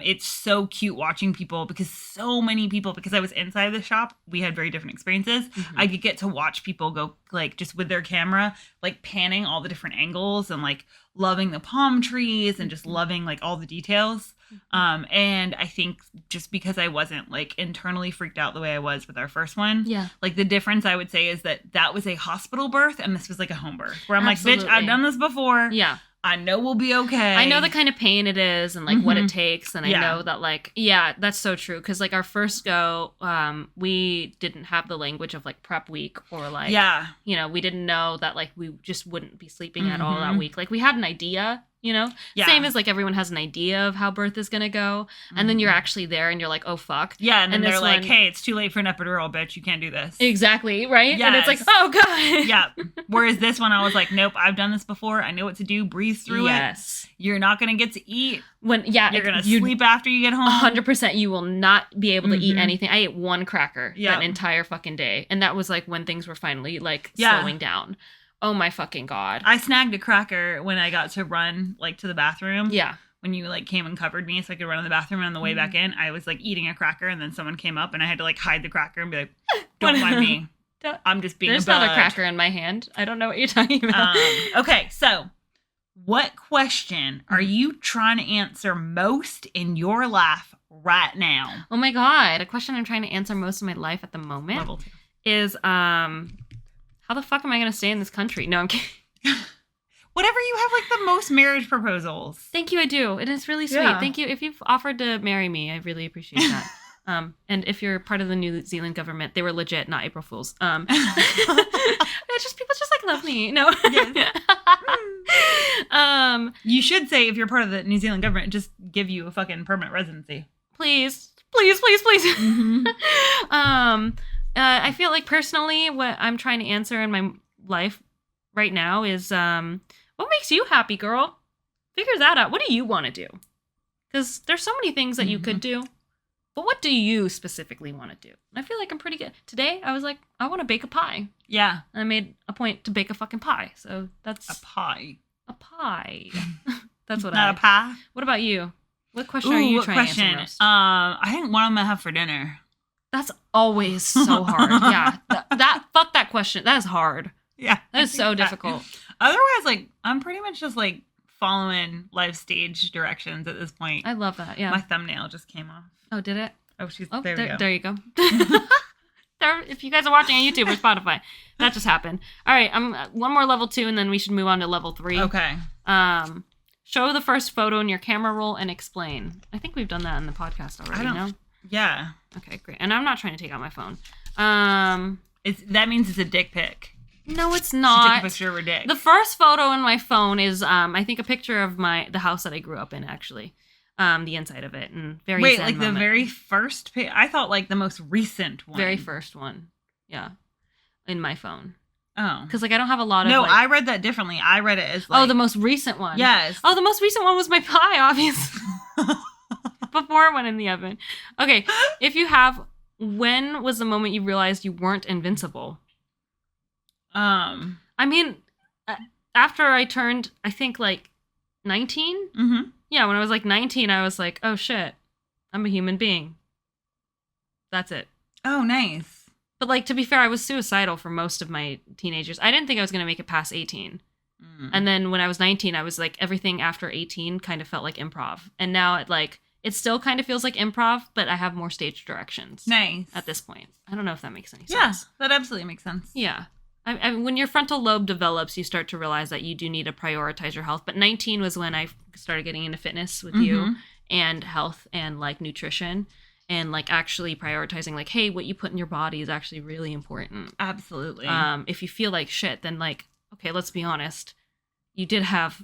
it's so cute watching people because so many people, because I was inside the shop, we had very different experiences. I could get to watch people go like just with their camera, like panning all the different angles and like loving the palm trees and just loving like all the details. And I think just because I wasn't like internally freaked out the way I was with our first one, like the difference I would say is that was a hospital birth and this was like a home birth where I'm like, bitch, I've done this before. Yeah. I know we'll be okay. I know the kind of pain it is and like what it takes. And I know that like, yeah, that's so true. Cause like our first go, we didn't have the language of like prep week or like, you know, we didn't know that like we just wouldn't be sleeping at all that week. Like we had an idea, you know, same as like everyone has an idea of how birth is going to go. And then you're actually there and you're like, oh fuck. Yeah. And then they're like, hey, it's too late for an epidural, bitch. You can't do this. Exactly. Right. Yes. And it's like, oh God. Yeah. Whereas this one, I was like, nope, I've done this before. I know what to do. Breathe through it. You're not going to get to eat. You're going to sleep after you get home. 100%. You will not be able to eat anything. I ate one cracker that entire fucking day. And that was like when things were finally like slowing down. Oh my fucking God. I snagged a cracker when I got to run like to the bathroom. Yeah. When you like came and covered me so I could run in the bathroom, and on the way back in, I was like eating a cracker and then someone came up and I had to like hide the cracker and be like, don't mind me. I'm just being There's a bud. not a cracker in my hand. I don't know what you're talking about. Okay, so what question are you trying to answer most in your life right now? Oh my God. A question I'm trying to answer most of my life at the moment Level 2. is how the fuck am I going to stay in this country? No, I'm kidding. Whatever, you have like the most marriage proposals. Thank you, I do. It is really sweet. Thank you. If you've offered to marry me, I really appreciate that. And if you're part of the New Zealand government, they were legit, not April Fools. It's just people just like love me. No. Yes. You should say if you're part of the New Zealand government, just give you a fucking permanent residency. Please. I feel like personally, what I'm trying to answer in my life right now is, what makes you happy, girl? Figure that out. What do you want to do? Because there's so many things that you could do. But what do you specifically want to do? I feel like I'm pretty good. Today, I was like, I want to bake a pie. Yeah. And I made a point to bake a fucking pie. So that's... A pie. A pie. That's what Not a pie? What about you? What question are you trying to answer most? I think what I'm going to have for dinner. That's always so hard. Yeah. Fuck that question. That is hard. Yeah. That is so difficult. Otherwise, like, I'm pretty much just like following life stage directions at this point. I love that. Yeah. My thumbnail just came off. Oh, did it? Oh, there we go. There you go. If you guys are watching on YouTube or Spotify, that just happened. All right, one more level 2, and then we should move on to level 3. Okay. Show the first photo in your camera roll and explain. I think we've done that in the podcast already. No? Yeah. Okay, great. And I'm not trying to take out my phone. That means it's a dick pic. No, it's not. She took a picture of her dick. The first photo in my phone is, I think, a picture of the house that I grew up in, actually. The inside of it. And very zen moment. The very first I thought, like, the most recent one. Very first one. Yeah. In my phone. Oh. Because, like, I don't have a lot of, No, I read that differently. I read it as, like... Oh, the most recent one. Yes. Oh, the most recent one was my pie, obviously. Before it went in the oven. Okay, if you have... When was the moment you realized you weren't invincible? I mean, after I turned, I think, like, 19? Mm-hmm. Yeah, when I was, like, 19, I was like, oh, shit. I'm a human being. That's it. Oh, nice. But, like, to be fair, I was suicidal for most of my teenagers. I didn't think I was going to make it past 18. And then when I was 19, I was like, everything after 18 kind of felt like improv. And now it still kind of feels like improv, but I have more stage directions. Nice. At this point. I don't know if that makes any sense. Yeah, that absolutely makes sense. Yeah. I when your frontal lobe develops, you start to realize that you do need to prioritize your health. But 19 was when I started getting into fitness with you and health and, like, nutrition. And, like, actually prioritizing, like, hey, what you put in your body is actually really important. Absolutely. If you feel like shit, then, like, okay, let's be honest. You did have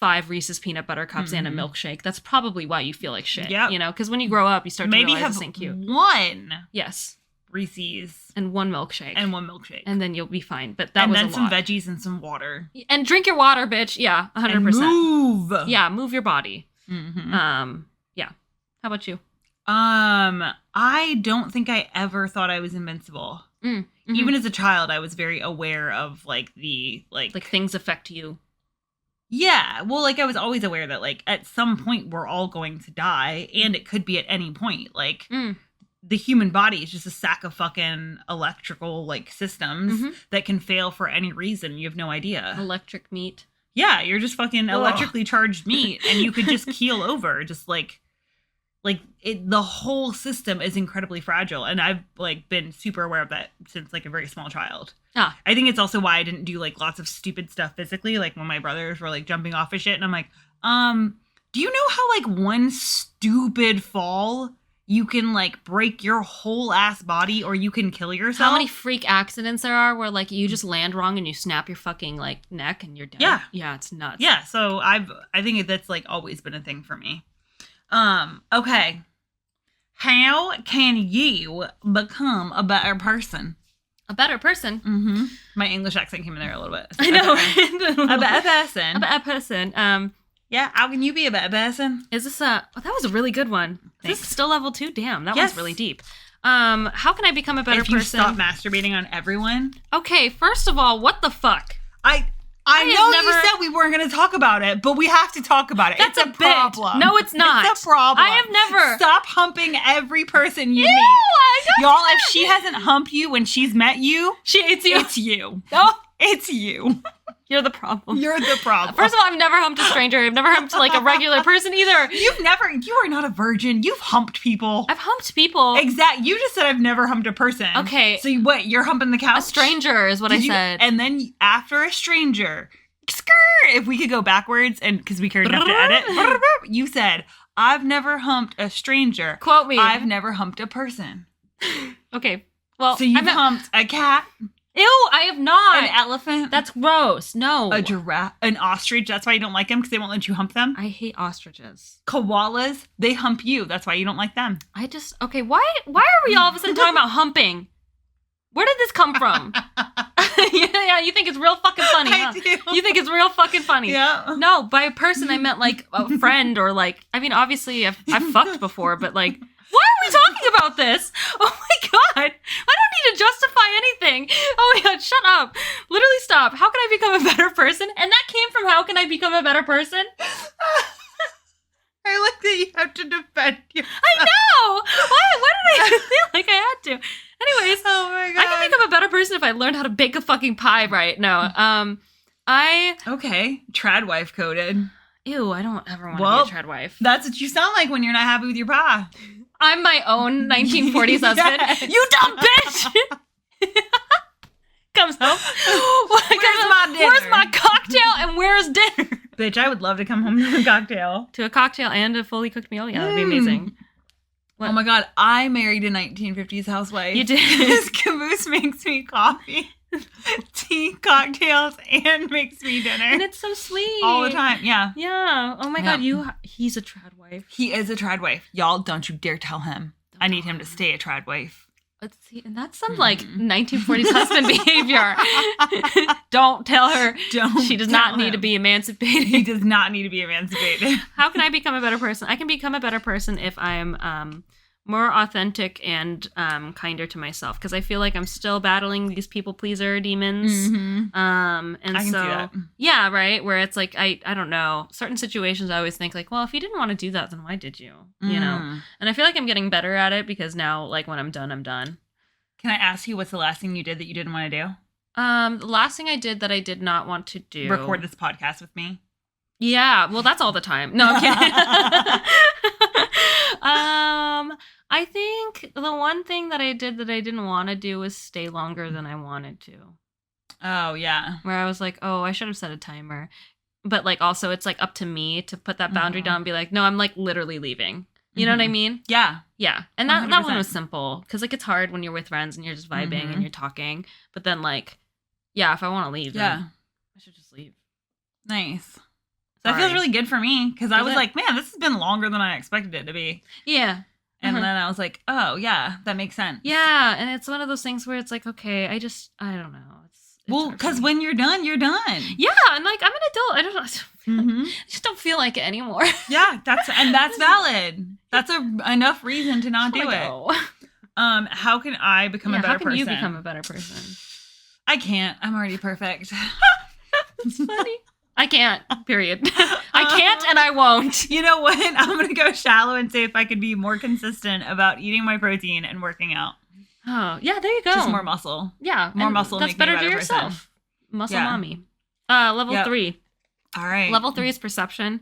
5 Reese's peanut butter cups and a milkshake. That's probably why you feel like shit. Yeah. You know, because when you grow up, you start to realize this ain't cute. Maybe have one. Yes. Reese's. And 1 milkshake. And then you'll be fine. But that was a lot. And then some veggies and some water. And drink your water, bitch. Yeah, 100%. And move. Yeah, move your body. Yeah. How about you? I don't think I ever thought I was invincible. Even as a child, I was very aware of, like, the, like things affect you. Yeah. Well, like, I was always aware that, like, at some point we're all going to die, and it could be at any point. Like, the human body is just a sack of fucking electrical, like, systems that can fail for any reason. You have no idea. Electric meat. Yeah, you're just fucking electrically charged meat, and you could just keel over, just, like the whole system is incredibly fragile, and I've, like, been super aware of that since, like, a very small child. I think it's also why I didn't do, like, lots of stupid stuff physically, like when my brothers were, like, jumping off of shit, and I'm like, do you know how, like, one stupid fall you can, like, break your whole ass body, or you can kill yourself? How many freak accidents there are where, like, you just land wrong and you snap your fucking, like, neck and you're dead? Yeah, it's nuts. Yeah, so I think that's, like, always been a thing for me. Okay. How can you become a better person? A better person? My English accent came in there a little bit. I know. A better person. A better person. Yeah, how can you be a better person? Is this that was a really good one. Thanks. Is this still level 2? Damn, that one's really deep. How can I become a better person? If you stop masturbating on everyone? Okay, first of all, what the fuck? I know you said we weren't going to talk about it, but we have to talk about it. That's it's a problem. No, it's not. It's a problem. I have never. Stop humping every person you meet. Y'all, if she hasn't humped you when she's met you, she hates you. It's you. Oh, it's you. You're the problem. You're the problem. First of all, I've never humped a stranger. I've never humped, like, a regular person either. You are not a virgin. You've humped people. I've humped people. Exactly. You just said I've never humped a person. Okay. So what, you're humping the couch? A stranger is what I said. And then after a stranger, if we could go backwards, and because we cared enough to edit, you said, I've never humped a stranger. Quote me. I've never humped a person. Okay. Well, so you've humped a cat. Ew, I have not. An elephant. That's gross. No. A giraffe. An ostrich. That's why you don't like them, because they won't let you hump them. I hate ostriches. Koalas. They hump you. That's why you don't like them. Okay, why are we all of a sudden talking about humping? Where did this come from? Yeah, you think it's real fucking funny, huh? I do. You think it's real fucking funny. Yeah. No, by a person I meant, like, a friend, or, like, I mean, obviously I've fucked before, but, like, why are we talking about this? Oh my god. I don't need to justify anything. Oh my god, shut up. Literally stop. How can I become a better person? And that came from how can I become a better person? I like that you have to defend yourself. I know. Why did I feel like I had to? Anyways, oh my god. I can become a better person if I learned how to bake a fucking pie right. No. Okay. Trad wife coded. Ew, I don't ever want to be a trad wife. That's what you sound like when you're not happy with your pie. I'm my own 1940s husband. Yes. You dumb bitch! Comes home. Where's my dinner? Where's my cocktail and where's dinner? Bitch, I would love to come home to a cocktail. To a cocktail and a fully cooked meal? Yeah, that'd be amazing. What? Oh my god, I married a 1950s housewife. You did? This caboose makes me coffee. tea, cocktails, and makes me dinner. And it's so sweet. All the time. Yeah. Yeah. Oh my God. He's a trad wife. He is a trad wife. Y'all, don't you dare tell him. I need him to stay a trad wife. Let's see. And that's some 1940s husband behavior. Don't tell her. She does not need to be emancipated. He does not need to be emancipated. How can I become a better person? I can become a better person if I'm more authentic and kinder to myself, because I feel like I'm still battling these people pleaser demons. And I can see that. Yeah, right, where it's like I don't know, certain situations I always think like, well, if you didn't want to do that, then why did you? You know. And I feel like I'm getting better at it, because now, like, when I'm done, I'm done. Can I ask you what's the last thing you did that you didn't want to do? The last thing I did that I did not want to do, record this podcast with me. Yeah, well, that's all the time. No, I'm kidding. I think the one thing that I did that I didn't want to do was stay longer than I wanted to. Oh, yeah. Where I was like, oh, I should have set a timer. But, like, also it's, like, up to me to put that boundary down and be like, no, I'm, like, literally leaving. You know what I mean? Yeah. Yeah. And that one was simple. Because, like, it's hard when you're with friends and you're just vibing and you're talking. But then, like, yeah, if I want to leave, then I should just leave. Nice. That feels really good for me, because I was like, man, this has been longer than I expected it to be. Yeah. And then I was like, oh, yeah, that makes sense. Yeah, and it's one of those things where it's like, okay, I don't know. It's well, because when you're done, you're done. Yeah, and like, I'm an adult. I just don't feel like it anymore. Yeah, that's valid. That's enough reason to not do it. How can I become a better person? How can you become a better person? I can't. I'm already perfect. It's funny. I can't, period. I can't and I won't. You know what? I'm going to go shallow and say if I could be more consistent about eating my protein and working out. Oh, yeah, there you go. Just more muscle. Yeah. More muscle. That's better to yourself. Person. Muscle mommy. Level 3. All right. Level 3 is perception.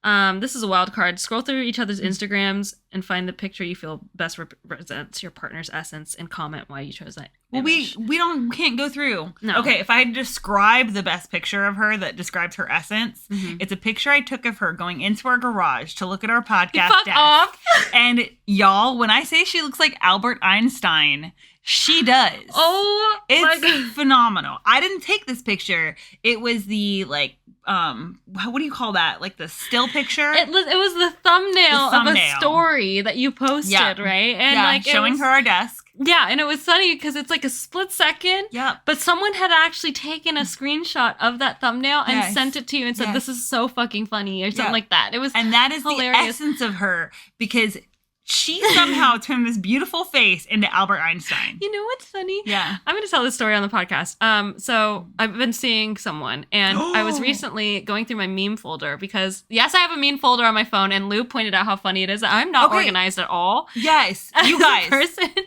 This is a wild card. Scroll through each other's Instagrams and find the picture you feel best represents your partner's essence, and comment why you chose that image. Well, we can't go through. No. Okay, if I had to describe the best picture of her that describes her essence, it's a picture I took of her going into our garage to look at our podcast Fuck desk. off. And y'all, when I say she looks like Albert Einstein, she does. Oh, it's phenomenal. I didn't take this picture. It was the what do you call that? Like the still picture? It was the thumbnail of a story that you posted, right? And like showing her our desk. Yeah, and it was funny because it's like a split second. Yeah. But someone had actually taken a screenshot of that thumbnail and sent it to you and said, "This is so fucking funny," or something like that. It was and that is hilarious. The essence of her, because she somehow turned this beautiful face into Albert Einstein. You know what's funny? Yeah. I'm going to tell this story on the podcast. So I've been seeing someone, and I was recently going through my meme folder because, yes, I have a meme folder on my phone, and Lou pointed out how funny it is. I'm not organized at all. Yes. You guys.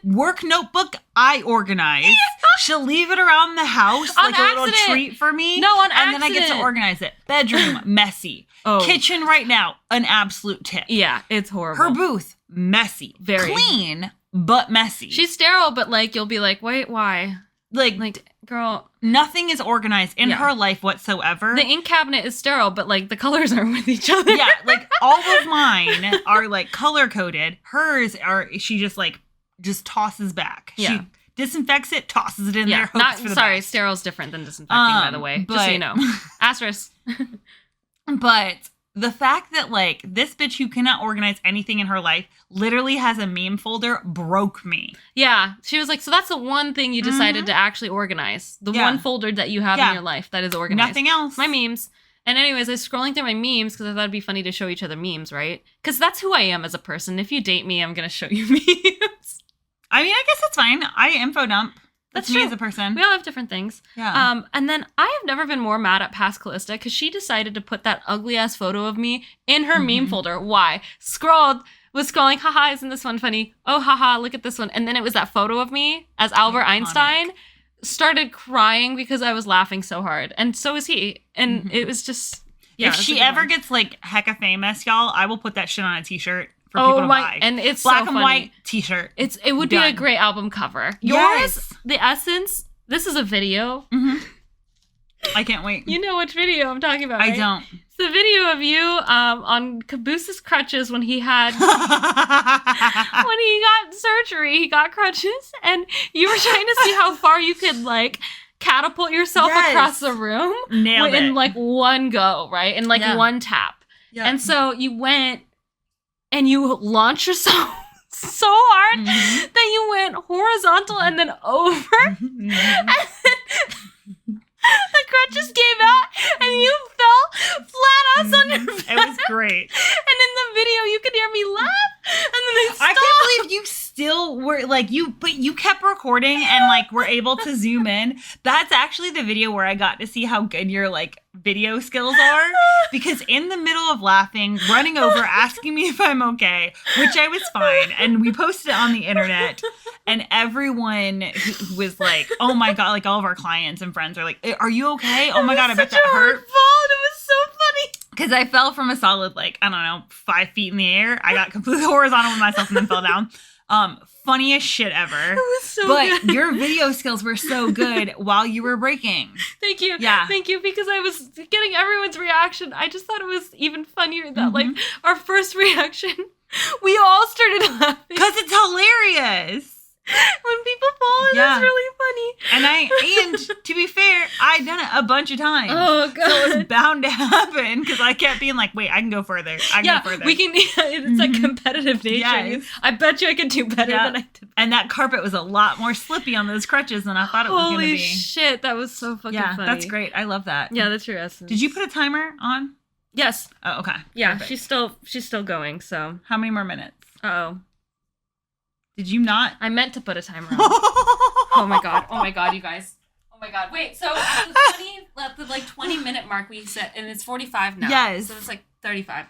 Work notebook, I organize. Yeah. She'll leave it around the house on like accident. A little treat for me. No, on accident. accident. And then I get to organize it. Bedroom, messy. Kitchen right now, an absolute tip. Yeah, it's horrible. Her booth, messy. Very. Clean, but messy. She's sterile, but like, you'll be like, wait, why? Like, girl. Nothing is organized in her life whatsoever. The ink cabinet is sterile, but like the colors aren't with each other. Yeah, like all of mine are like color coded. Hers are, she just tosses back. Yeah. She disinfects it, tosses it in there, hopes for the best. Sterile is different than disinfecting, by the way. Just so you know. Asterisk. But the fact that, like, this bitch who cannot organize anything in her life literally has a meme folder broke me. Yeah. She was like, so that's the one thing you decided to actually organize. The one folder that you have in your life that is organized. Nothing else. My memes. And anyways, I was scrolling through my memes because I thought it'd be funny to show each other memes, right? Because that's who I am as a person. If you date me, I'm going to show you memes. I mean, I guess that's fine. I info dump. That's me true. As a person. We all have different things. Yeah. And then I have never been more mad at past Callista because she decided to put that ugly ass photo of me in her meme folder. Why? Was scrolling, haha, isn't this one funny? Oh, haha, look at this one. And then it was that photo of me as Albert Einstein. Started crying because I was laughing so hard. And so was he. And it was just... Yeah, if she ever gets like hecka famous, y'all, I will put that shit on a t-shirt. For people to buy. And it's black so and funny. White t-shirt. It would be a great album cover. Yes. Yours, the essence. This is a video. I can't wait. You know which video I'm talking about, right? I don't. It's the video of you on Caboose's crutches when he had when he got surgery. He got crutches, and you were trying to see how far you could like catapult yourself across the room. Nailed it. In like one go, right? In like one tap. Yeah. And so you went and you launched yourself so hard that you went horizontal and then over. And then the crutches came out and you fell flat ass on your back. It was great. And in the video, you could hear me laugh. And then I stopped. I can't believe you still were like but you kept recording and like were able to zoom in. That's actually the video where I got to see how good your like video skills are, because in the middle of laughing, running over, asking me if I'm okay, which I was fine, and we posted it on the internet, and everyone who was like, oh my God, like all of our clients and friends are like, are you okay? Oh my God, I bet that hurt. It was so funny. Because I fell from a solid, like, I don't know, 5 feet in the air. I got completely horizontal with myself and then fell down. Funniest shit ever. It was so good. But your video skills were so good while you were breaking. Thank you. Yeah. Thank you, because I was getting everyone's reaction. I just thought it was even funnier that, like, our first reaction, we all started laughing. Because it's hilarious. When people fall, it's really funny. And to be fair, I'd done it a bunch of times. Oh, God. So it was bound to happen, because I kept being like, wait, I can go further. I can go further. We can, it's a competitive nature. Yes. I bet you I could do better than I did. And that carpet was a lot more slippy on those crutches than I thought it was going to be. Holy shit, that was so fucking funny. Yeah, that's great. I love that. Yeah, that's your essence. Did you put a timer on? Yes. Oh, okay. Yeah, perfect. she's still going, so. How many more minutes? Uh-oh. Did you not? I meant to put a timer on. Oh my god, you guys. Oh my god. Wait, so at the 20-minute mark we set, and it's 45 now. Yes. So it's like 35,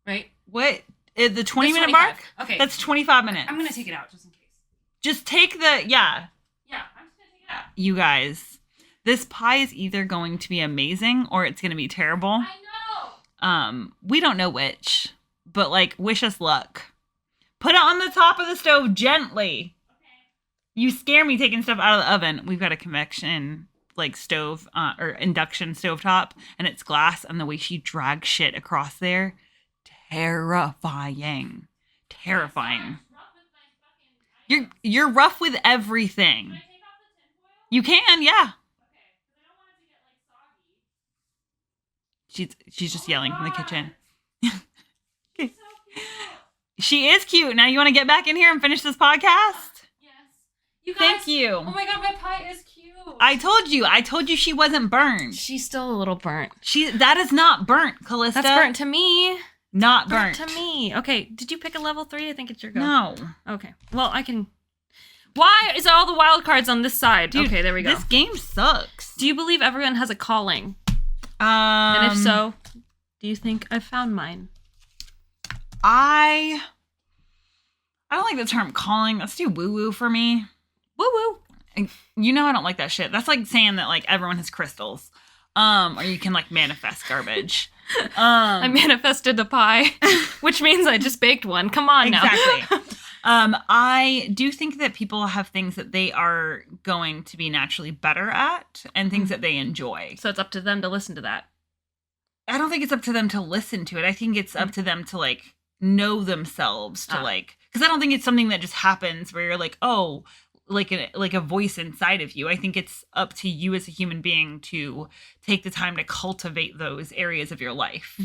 right? What? The 20-minute mark? Okay. That's 25 minutes. I'm going to take it out just in case. Just take the, Yeah, I'm just going to take it out. You guys, this pie is either going to be amazing or it's going to be terrible. I know. We don't know which, but like, wish us luck. Put it on the top of the stove gently. Okay. You scare me taking stuff out of the oven. We've got a convection like stove or induction stovetop, and it's glass, and the way she drags shit across there, terrifying. You're rough with everything. Can I take off the tinfoil? You can, yeah. Okay, because I don't want it to get like soggy. She's just yelling from the kitchen. Okay. She is cute. Now you want to get back in here and finish this podcast? Yes. You guys, thank you. Oh my god, my pie is cute. I told you she wasn't burnt. She's still a little burnt. That is not burnt, Callista. That's burnt to me. Not burnt. To me. Okay, did you pick a level 3? I think it's your go. No. Okay. Well, I can. Why is all the wild cards on this side? Dude, okay, there we go. This game sucks. Do you believe everyone has a calling? And if so, do you think I've found mine? I don't like the term calling. That's too woo-woo for me. Woo-woo. You know I don't like that shit. That's like saying that like everyone has crystals. Or you can like manifest garbage. I manifested a pie, which means I just baked one. Come on now. Exactly. I do think that people have things that they are going to be naturally better at and things that they enjoy. So it's up to them to listen to that. I don't think it's up to them to listen to it. I think it's up to them to like know themselves to like, because I don't think it's something that just happens where you're like, oh, like a voice inside of you. I think it's up to you as a human being to take the time to cultivate those areas of your life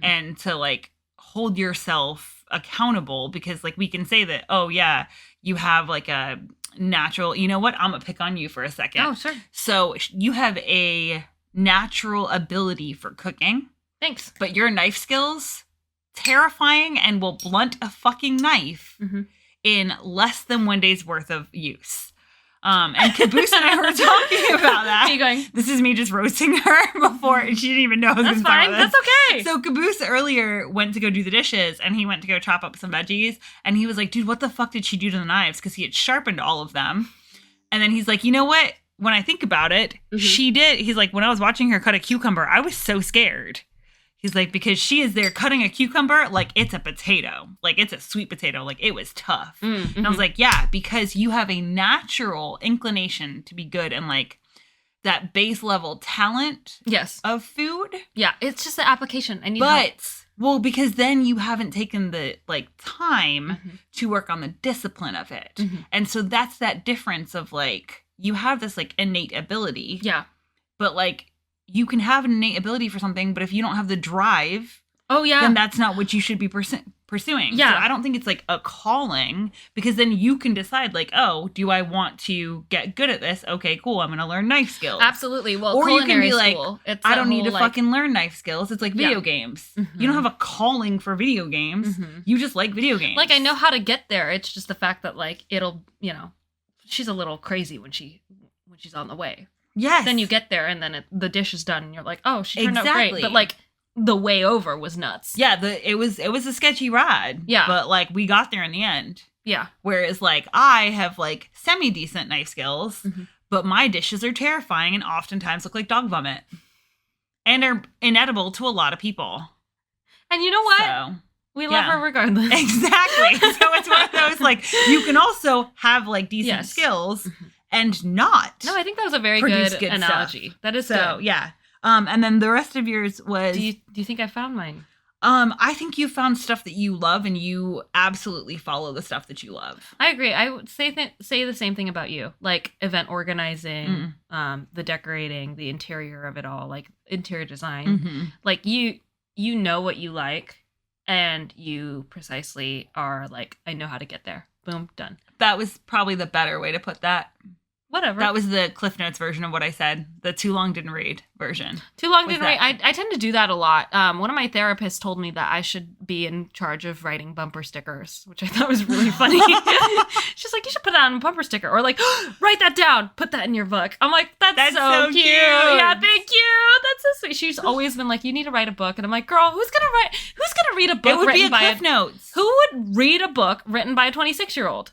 and to like hold yourself accountable, because like we can say that, oh yeah, you have like a natural, you know what? I'm gonna pick on you for a second. Oh, sure. So you have a natural ability for cooking. Thanks. But your knife skills, terrifying, and will blunt a fucking knife in less than 1 day's worth of use. And Caboose and I were talking about that. Are you going? This is me just roasting her before, and she didn't even know I was going to talk about this. That's okay. So Caboose earlier went to go do the dishes, and he went to go chop up some veggies, and he was like, dude, what the fuck did she do to the knives? Because he had sharpened all of them. And then he's like, you know what? When I think about it, she did. He's like, when I was watching her cut a cucumber, I was so scared. He's like, because she is there cutting a cucumber like it's a potato. Like it's a sweet potato. Like it was tough. And I was like, yeah, because you have a natural inclination to be good and like that base level talent of food. Yeah, it's just the application. Well, because then you haven't taken the like time to work on the discipline of it. And so that's that difference of like, you have this like innate ability. Yeah. But like you can have an innate ability for something, but if you don't have the drive, then that's not what you should be pursuing. Yeah. So I don't think it's like a calling, because then you can decide like, oh, do I want to get good at this? Okay, cool. I'm going to learn knife skills. Absolutely. Well, or you can be school, like, I don't need to fucking learn knife skills. It's like video games. Mm-hmm. You don't have a calling for video games. Mm-hmm. You just like video games. Like, I know how to get there. It's just the fact that like it'll, she's a little crazy when she's on the way. Yes. Then you get there and then the dish is done and you're like, oh, she turned out great. But like, the way over was nuts. Yeah, it was a sketchy ride. Yeah. But like we got there in the end. Yeah. Whereas like I have like semi-decent knife skills, but my dishes are terrifying and oftentimes look like dog vomit. And are inedible to a lot of people. And you know what? We love her regardless. Exactly. So it's one of those like you can also have like decent skills and not. No, I think that was a very good analogy. Stuff. That is so, good. Yeah. And then the rest of yours was... Do you think I found mine? I think you found stuff that you love and you absolutely follow the stuff that you love. I agree. I would say the same thing about you. Like event organizing, the decorating, the interior of it all, like interior design. Mm-hmm. Like you know what you like and you precisely are like, I know how to get there. Boom, done. That was probably the better way to put that. Whatever. That was the Cliff Notes version of what I said. The too long didn't read version. Too long didn't read. I tend to do that a lot. One of my therapists told me that I should be in charge of writing bumper stickers, which I thought was really funny. She's like, you should put that on a bumper sticker. Or like, write that down. Put that in your book. I'm like, that's so cute. Yeah, thank you. That's so sweet. She's always been like, you need to write a book. And I'm like, girl, who's gonna read a book? It would be a Cliff Notes. Who would read a book written by a 26-year-old?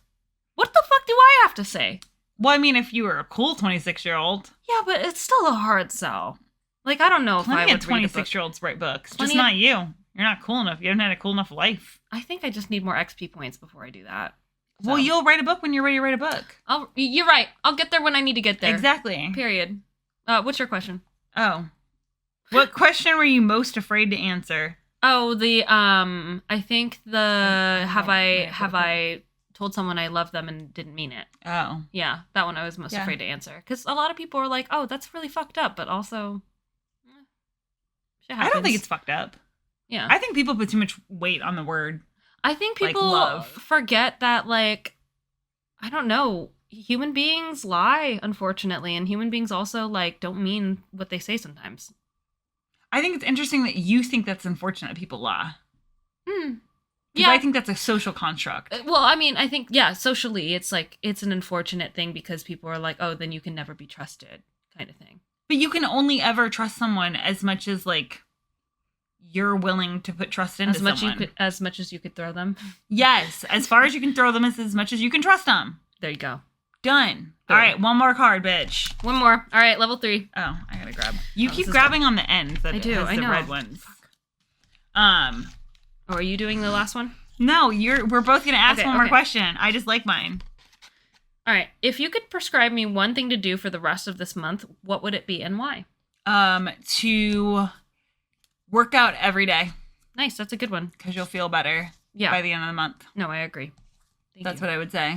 What the fuck do I have to say? Well, I mean, if you were a cool 26-year-old. Yeah, but it's still a hard sell. Like, I don't know if I would read a book. Plenty of 26-year-olds write books. Just not you. You're not cool enough. You haven't had a cool enough life. I think I just need more XP points before I do that. So. Well, you'll write a book when you're ready to write a book. You're right. I'll get there when I need to get there. Exactly. Period. What's your question? Oh. What question were you most afraid to answer? Oh, I think have I told someone I love them and didn't mean it. Oh. Yeah, that one I was most afraid to answer. Because a lot of people are like, oh, that's really fucked up, but also, shit happens. I don't think it's fucked up. Yeah. I think people put too much weight on the word. I think people forget that, like, I don't know, human beings lie, unfortunately, and human beings also, like, don't mean what they say sometimes. I think it's interesting that you think that's unfortunate people lie. Yeah, I think that's a social construct. Well, I mean, I think, socially, it's like, it's an unfortunate thing because people are like, oh, then you can never be trusted kind of thing. But you can only ever trust someone as much as, like, you're willing to put trust into someone. As much as you could throw them? Yes. As far as you can throw them is as much as you can trust them. There you go. Done. All right, one more card, bitch. One more. All right, level 3. Oh, I gotta grab. You keep grabbing on the end. I do. I know. The red ones. Fuck. Oh, are you doing the last one? No, we're both going to ask one more question. I just like mine. All right. If you could prescribe me one thing to do for the rest of this month, what would it be and why? To work out every day. Nice. That's a good one. Because you'll feel better by the end of the month. No, I agree. That's what I would say.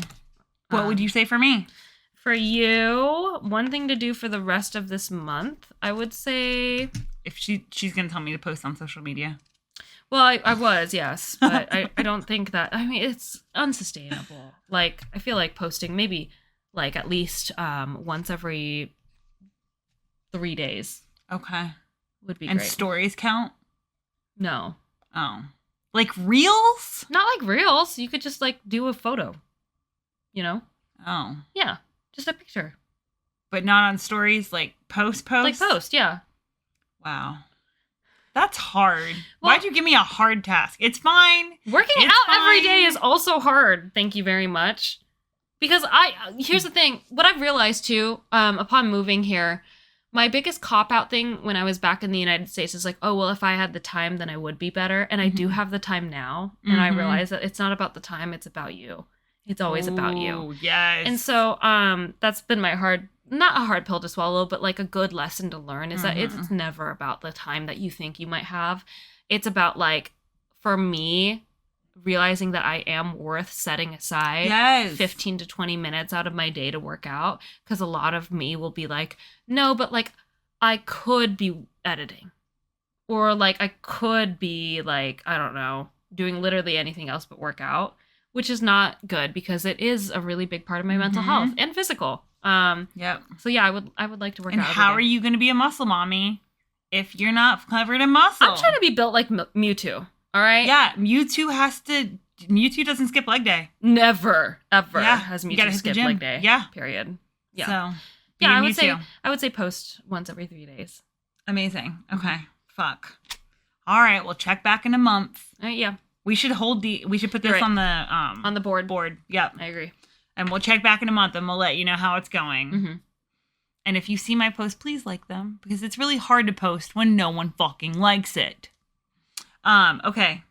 What would you say for me? For you, one thing to do for the rest of this month, I would say... If she's going to tell me to post on social media. Well, I was, yes, but I don't think that, I mean, it's unsustainable. Like, I feel like posting maybe, like, at least once every 3 days. Okay. Would be and great. And stories count? No. Oh. Like reels? Not like reels. You could just, like, do a photo. You know? Oh. Yeah. Just a picture. But not on stories? Like, post? Like, post, yeah. Wow. That's hard. Well, why'd you give me a hard task? It's fine. Working out every day is also hard. Thank you very much. Because here's the thing. What I've realized too, upon moving here, my biggest cop-out thing when I was back in the United States is like, oh, well, if I had the time, then I would be better. And I do have the time now. And I realize that it's not about the time. It's about you. It's always about you. Yes. And so that's been my not a hard pill to swallow, but like a good lesson to learn is that it's never about the time that you think you might have. It's about, like, for me, realizing that I am worth setting aside 15 to 20 minutes out of my day to work out. Because a lot of me will be like, no, but like I could be editing. Or like I could be like, I don't know, doing literally anything else but work out, which is not good because it is a really big part of my mental health and physical. So yeah, I would like to work out. And how are you going to be a muscle mommy if you're not covered in muscle? I'm trying to be built like Mewtwo. All right. Yeah, Mewtwo doesn't skip leg day. Never ever has Mewtwo skipped leg day. Yeah. Period. Yeah. So yeah, I would say post once every 3 days. Amazing. Okay. Fuck. All right. We'll check back in a month. Yeah. We should put this on the board. Yep. I agree. And we'll check back in a month and we'll let you know how it's going. Mm-hmm. And if you see my posts, please like them because it's really hard to post when no one fucking likes it. Okay.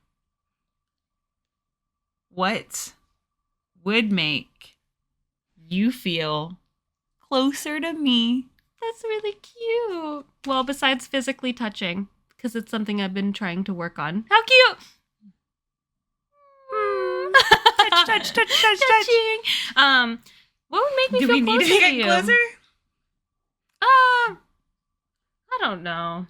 What would make you feel closer to me? That's really cute. Well, besides physically touching, because it's something I've been trying to work on. How cute! touch. What would make me feel closer to you? Do we need to get closer? I don't know.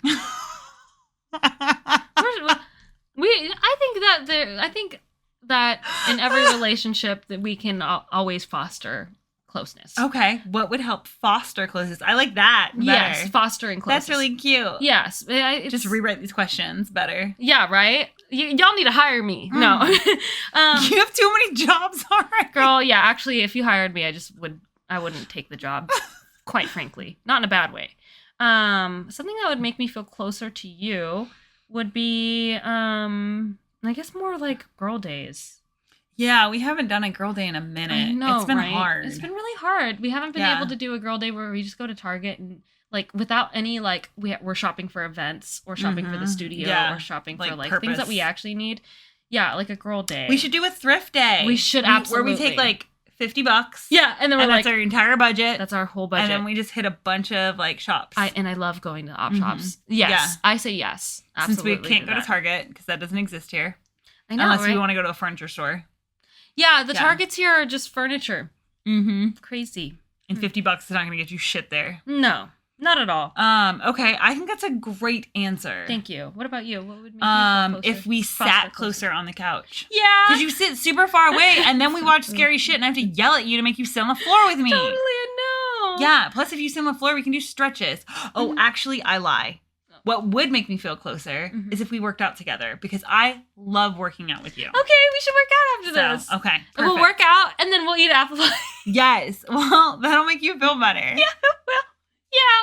I think that in every relationship that we can always foster closeness. Okay. What would help foster closeness? I like that better. Yes, fostering closeness. That's really cute. Yes. Just rewrite these questions better. Yeah, right? Y'all need to hire me. No. You have too many jobs already. Girl, yeah, actually, if you hired me, I wouldn't take the job, quite frankly. Not in a bad way. Something that would make me feel closer to you would be, I guess more like girl days. Yeah, we haven't done a girl day in a minute. I know, it's been hard. It's been really hard. We haven't been able to do a girl day where we just go to Target and like without any like we're shopping for events or shopping for the studio or shopping for like things that we actually need. Yeah, like a girl day. We should do a thrift day. We should absolutely. Where we take like $50. Yeah, and then that's our entire budget. That's our whole budget. And then we just hit a bunch of like shops. I love going to op shops. Yes, yeah. I say yes. Absolutely. Since we can't go to Target because that doesn't exist here. I know, unless we want to go to a furniture store. Yeah, the Targets here are just furniture. Mm-hmm. Crazy. And $50 is not going to get you shit there. No, not at all. Okay, I think that's a great answer. Thank you. What about you? What would make you feel closer? If we sat closer on the couch. Yeah. Because you sit super far away, and then we watch scary shit, and I have to yell at you to make you sit on the floor with me. Totally, I know. Yeah. Plus, if you sit on the floor, we can do stretches. Oh, actually, I lie. What would make me feel closer is if we worked out together because I love working out with you. Okay, we should work out after this. Okay, perfect. We'll work out and then we'll eat apple pie. Yes. Well, that'll make you feel better. Yeah,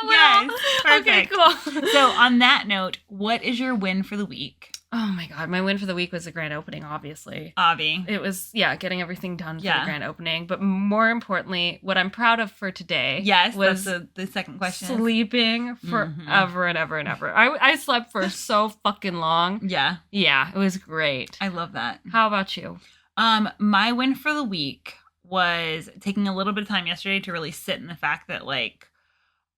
well. Yes, perfect. Okay, cool. So on that note, what is your win for the week? Oh my God. My win for the week was the grand opening, obviously. It was, getting everything done for the grand opening. But more importantly, what I'm proud of for today was that's the second question. Sleeping forever and ever and ever. I slept for so fucking long. Yeah. Yeah, it was great. I love that. How about you? My win for the week was taking a little bit of time yesterday to really sit in the fact that, like,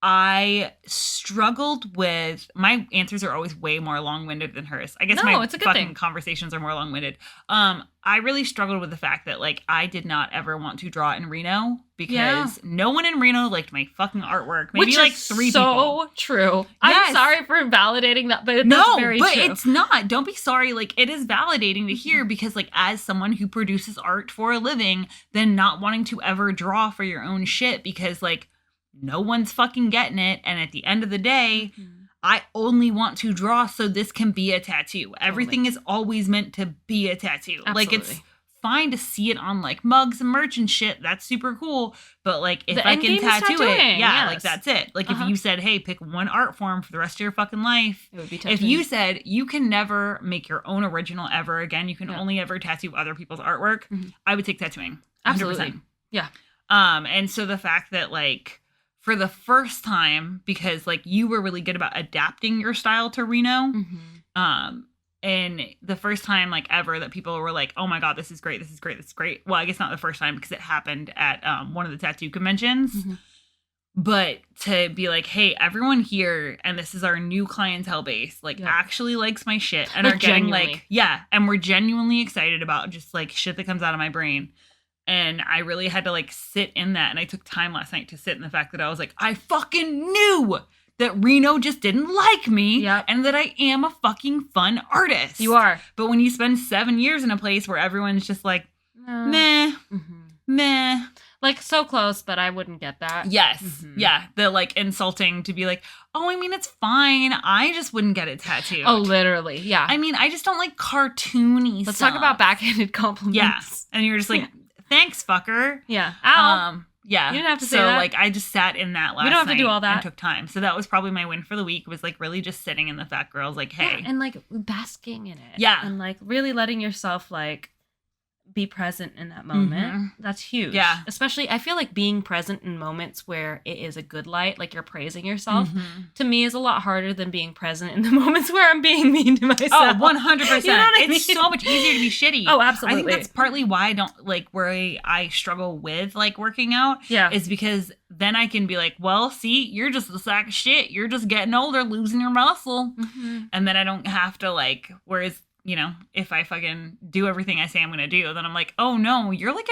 I struggled with my answers are always way more long-winded than hers. I guess my fucking conversations are more long-winded. I really struggled with the fact that like I did not ever want to draw in Reno because no one in Reno liked my fucking artwork. Maybe which like is 3 people. So true. Yes. I'm sorry for validating that, but that's very true. No, but it's not. Don't be sorry. Like it is validating to hear because like as someone who produces art for a living, then not wanting to ever draw for your own shit because like no one's fucking getting it. And at the end of the day, I only want to draw so this can be a tattoo. Everything is always meant to be a tattoo. Absolutely. Like it's fine to see it on like mugs and merch and shit. That's super cool. But like if I can tattoo it, like that's it. Like if you said, hey, pick one art form for the rest of your fucking life. It would be tattooing. If you said you can never make your own original ever again, you can only ever tattoo other people's artwork, I would take tattooing. 100%. Absolutely. Yeah. And so the fact that like for the first time, because like you were really good about adapting your style to Reno. And the first time like ever that people were like, oh my God, this is great. This is great. This is great. Well, I guess not the first time because it happened at one of the tattoo conventions But to be like, hey, everyone here, and this is our new clientele base, like actually likes my shit and are getting like, and we're genuinely excited about just like shit that comes out of my brain. And I really had to like sit in that. And I took time last night to sit in the fact that I was like, I fucking knew that Reno just didn't like me and that I am a fucking fun artist. You are. But when you spend 7 years in a place where everyone's just like, meh, meh. Like, so close, but I wouldn't get that. Yes. Yeah. The, like, insulting to be like, oh, I mean, it's fine. I just wouldn't get it tattooed. Oh, literally. Yeah. I mean, I just don't like cartoony Let's stuff. talk about backhanded compliments. Yeah. And you're just like, thanks, fucker. Yeah. Ow. Yeah. You didn't have to say that. So, like, I just sat in that last night. We don't have to do all that. And took time. So that was probably my win for the week, was, like, really just sitting in the fat girls, like, hey. Yeah, and, like, basking in it. Yeah. And, like, really letting yourself, like, be present in that moment. That's huge. Yeah. Especially, I feel like being present in moments where it is a good light, like you're praising yourself, to me is a lot harder than being present in the moments where I'm being mean to myself. Oh, 100%. You know what I mean? It's so much easier to be shitty. Oh, absolutely. I think that's partly why I don't, like, where I struggle with, like, working out. Yeah. Is because then I can be like, well, see, you're just a sack of shit. You're just getting older, losing your muscle. And then I don't have to, like, whereas, you know, if I fucking do everything I say I'm going to do, then I'm like, oh no, you're like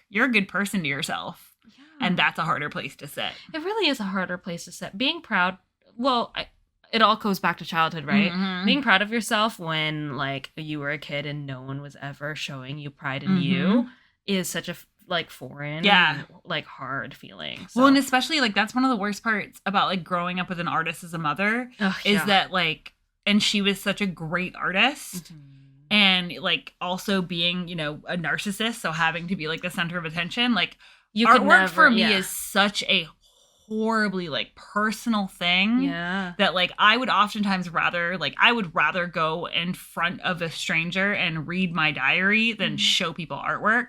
you're a good person to yourself. Yeah. And that's a harder place to sit. It really is a harder place to sit. Being proud, well, it all goes back to childhood, right? Being proud of yourself when, like, you were a kid and no one was ever showing you pride in you is such a, like, foreign, like, hard feeling. So. Well, and especially, like, that's one of the worst parts about, like, growing up with an artist as a mother is that, like, and she was such a great artist and, like, also being, you know, a narcissist. So having to be, like, the center of attention, like, artwork for me is such a horribly, like, personal thing. Yeah. That, like, I would oftentimes rather go in front of a stranger and read my diary than show people artwork.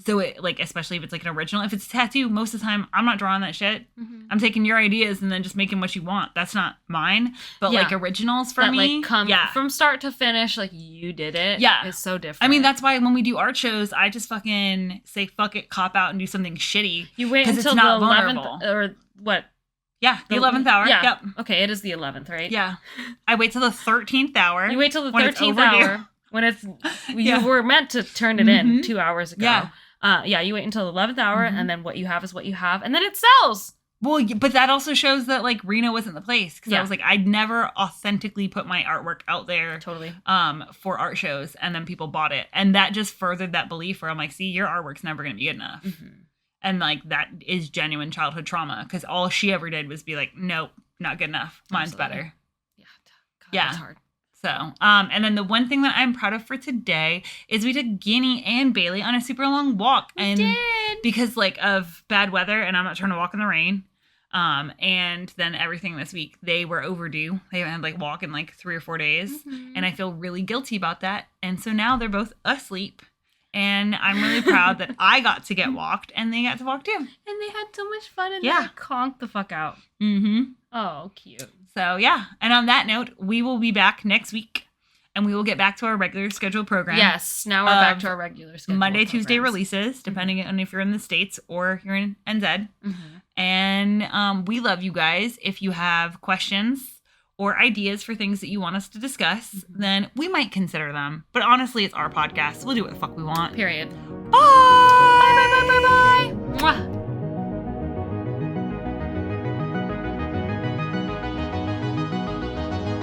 So it, like, especially if it's like an original, if it's a tattoo, most of the time I'm not drawing that shit. I'm taking your ideas and then just making what you want. That's not mine. But like originals for me, like, come from start to finish, like, you did it. Yeah, it's so different. I mean, that's why when we do art shows, I just fucking say fuck it, cop out, and do something shitty. You wait until the 11th or what? Yeah, the 11th hour. Yeah. Yep. Okay, it is the 11th, right? Yeah. I wait till the 13th hour. You wait till the 13th hour when it's you were meant to turn it in 2 hours ago. Yeah. You wait until the 11th hour, and then what you have is what you have, and then it sells. Well, but that also shows that, like, Reno wasn't the place, because I was like, I'd never authentically put my artwork out there, for art shows, and then people bought it, and that just furthered that belief where I'm like, see, your artwork's never going to be good enough, and, like, that is genuine childhood trauma, because all she ever did was be like, nope, not good enough, mine's better. Yeah, that's hard. So, and then the one thing that I'm proud of for today is we took Guinea and Bailey on a super long walk. We did. Because, like, of bad weather, and I'm not trying to walk in the rain. And then everything this week, they were overdue. They had, like, walk in, like, 3 or 4 days. And I feel really guilty about that. And so now they're both asleep. And I'm really proud that I got to get walked and they got to walk too. And they had so much fun and they conked the fuck out. Oh, cute. So, yeah. And on that note, we will be back next week. And we will get back to our regular scheduled program. Yes, now we're back to our regular schedule. Monday, Tuesday releases, depending on if you're in the States or you're in NZ. And we love you guys. If you have questions or ideas for things that you want us to discuss, then we might consider them. But honestly, it's our podcast. We'll do what the fuck we want. Period. Bye!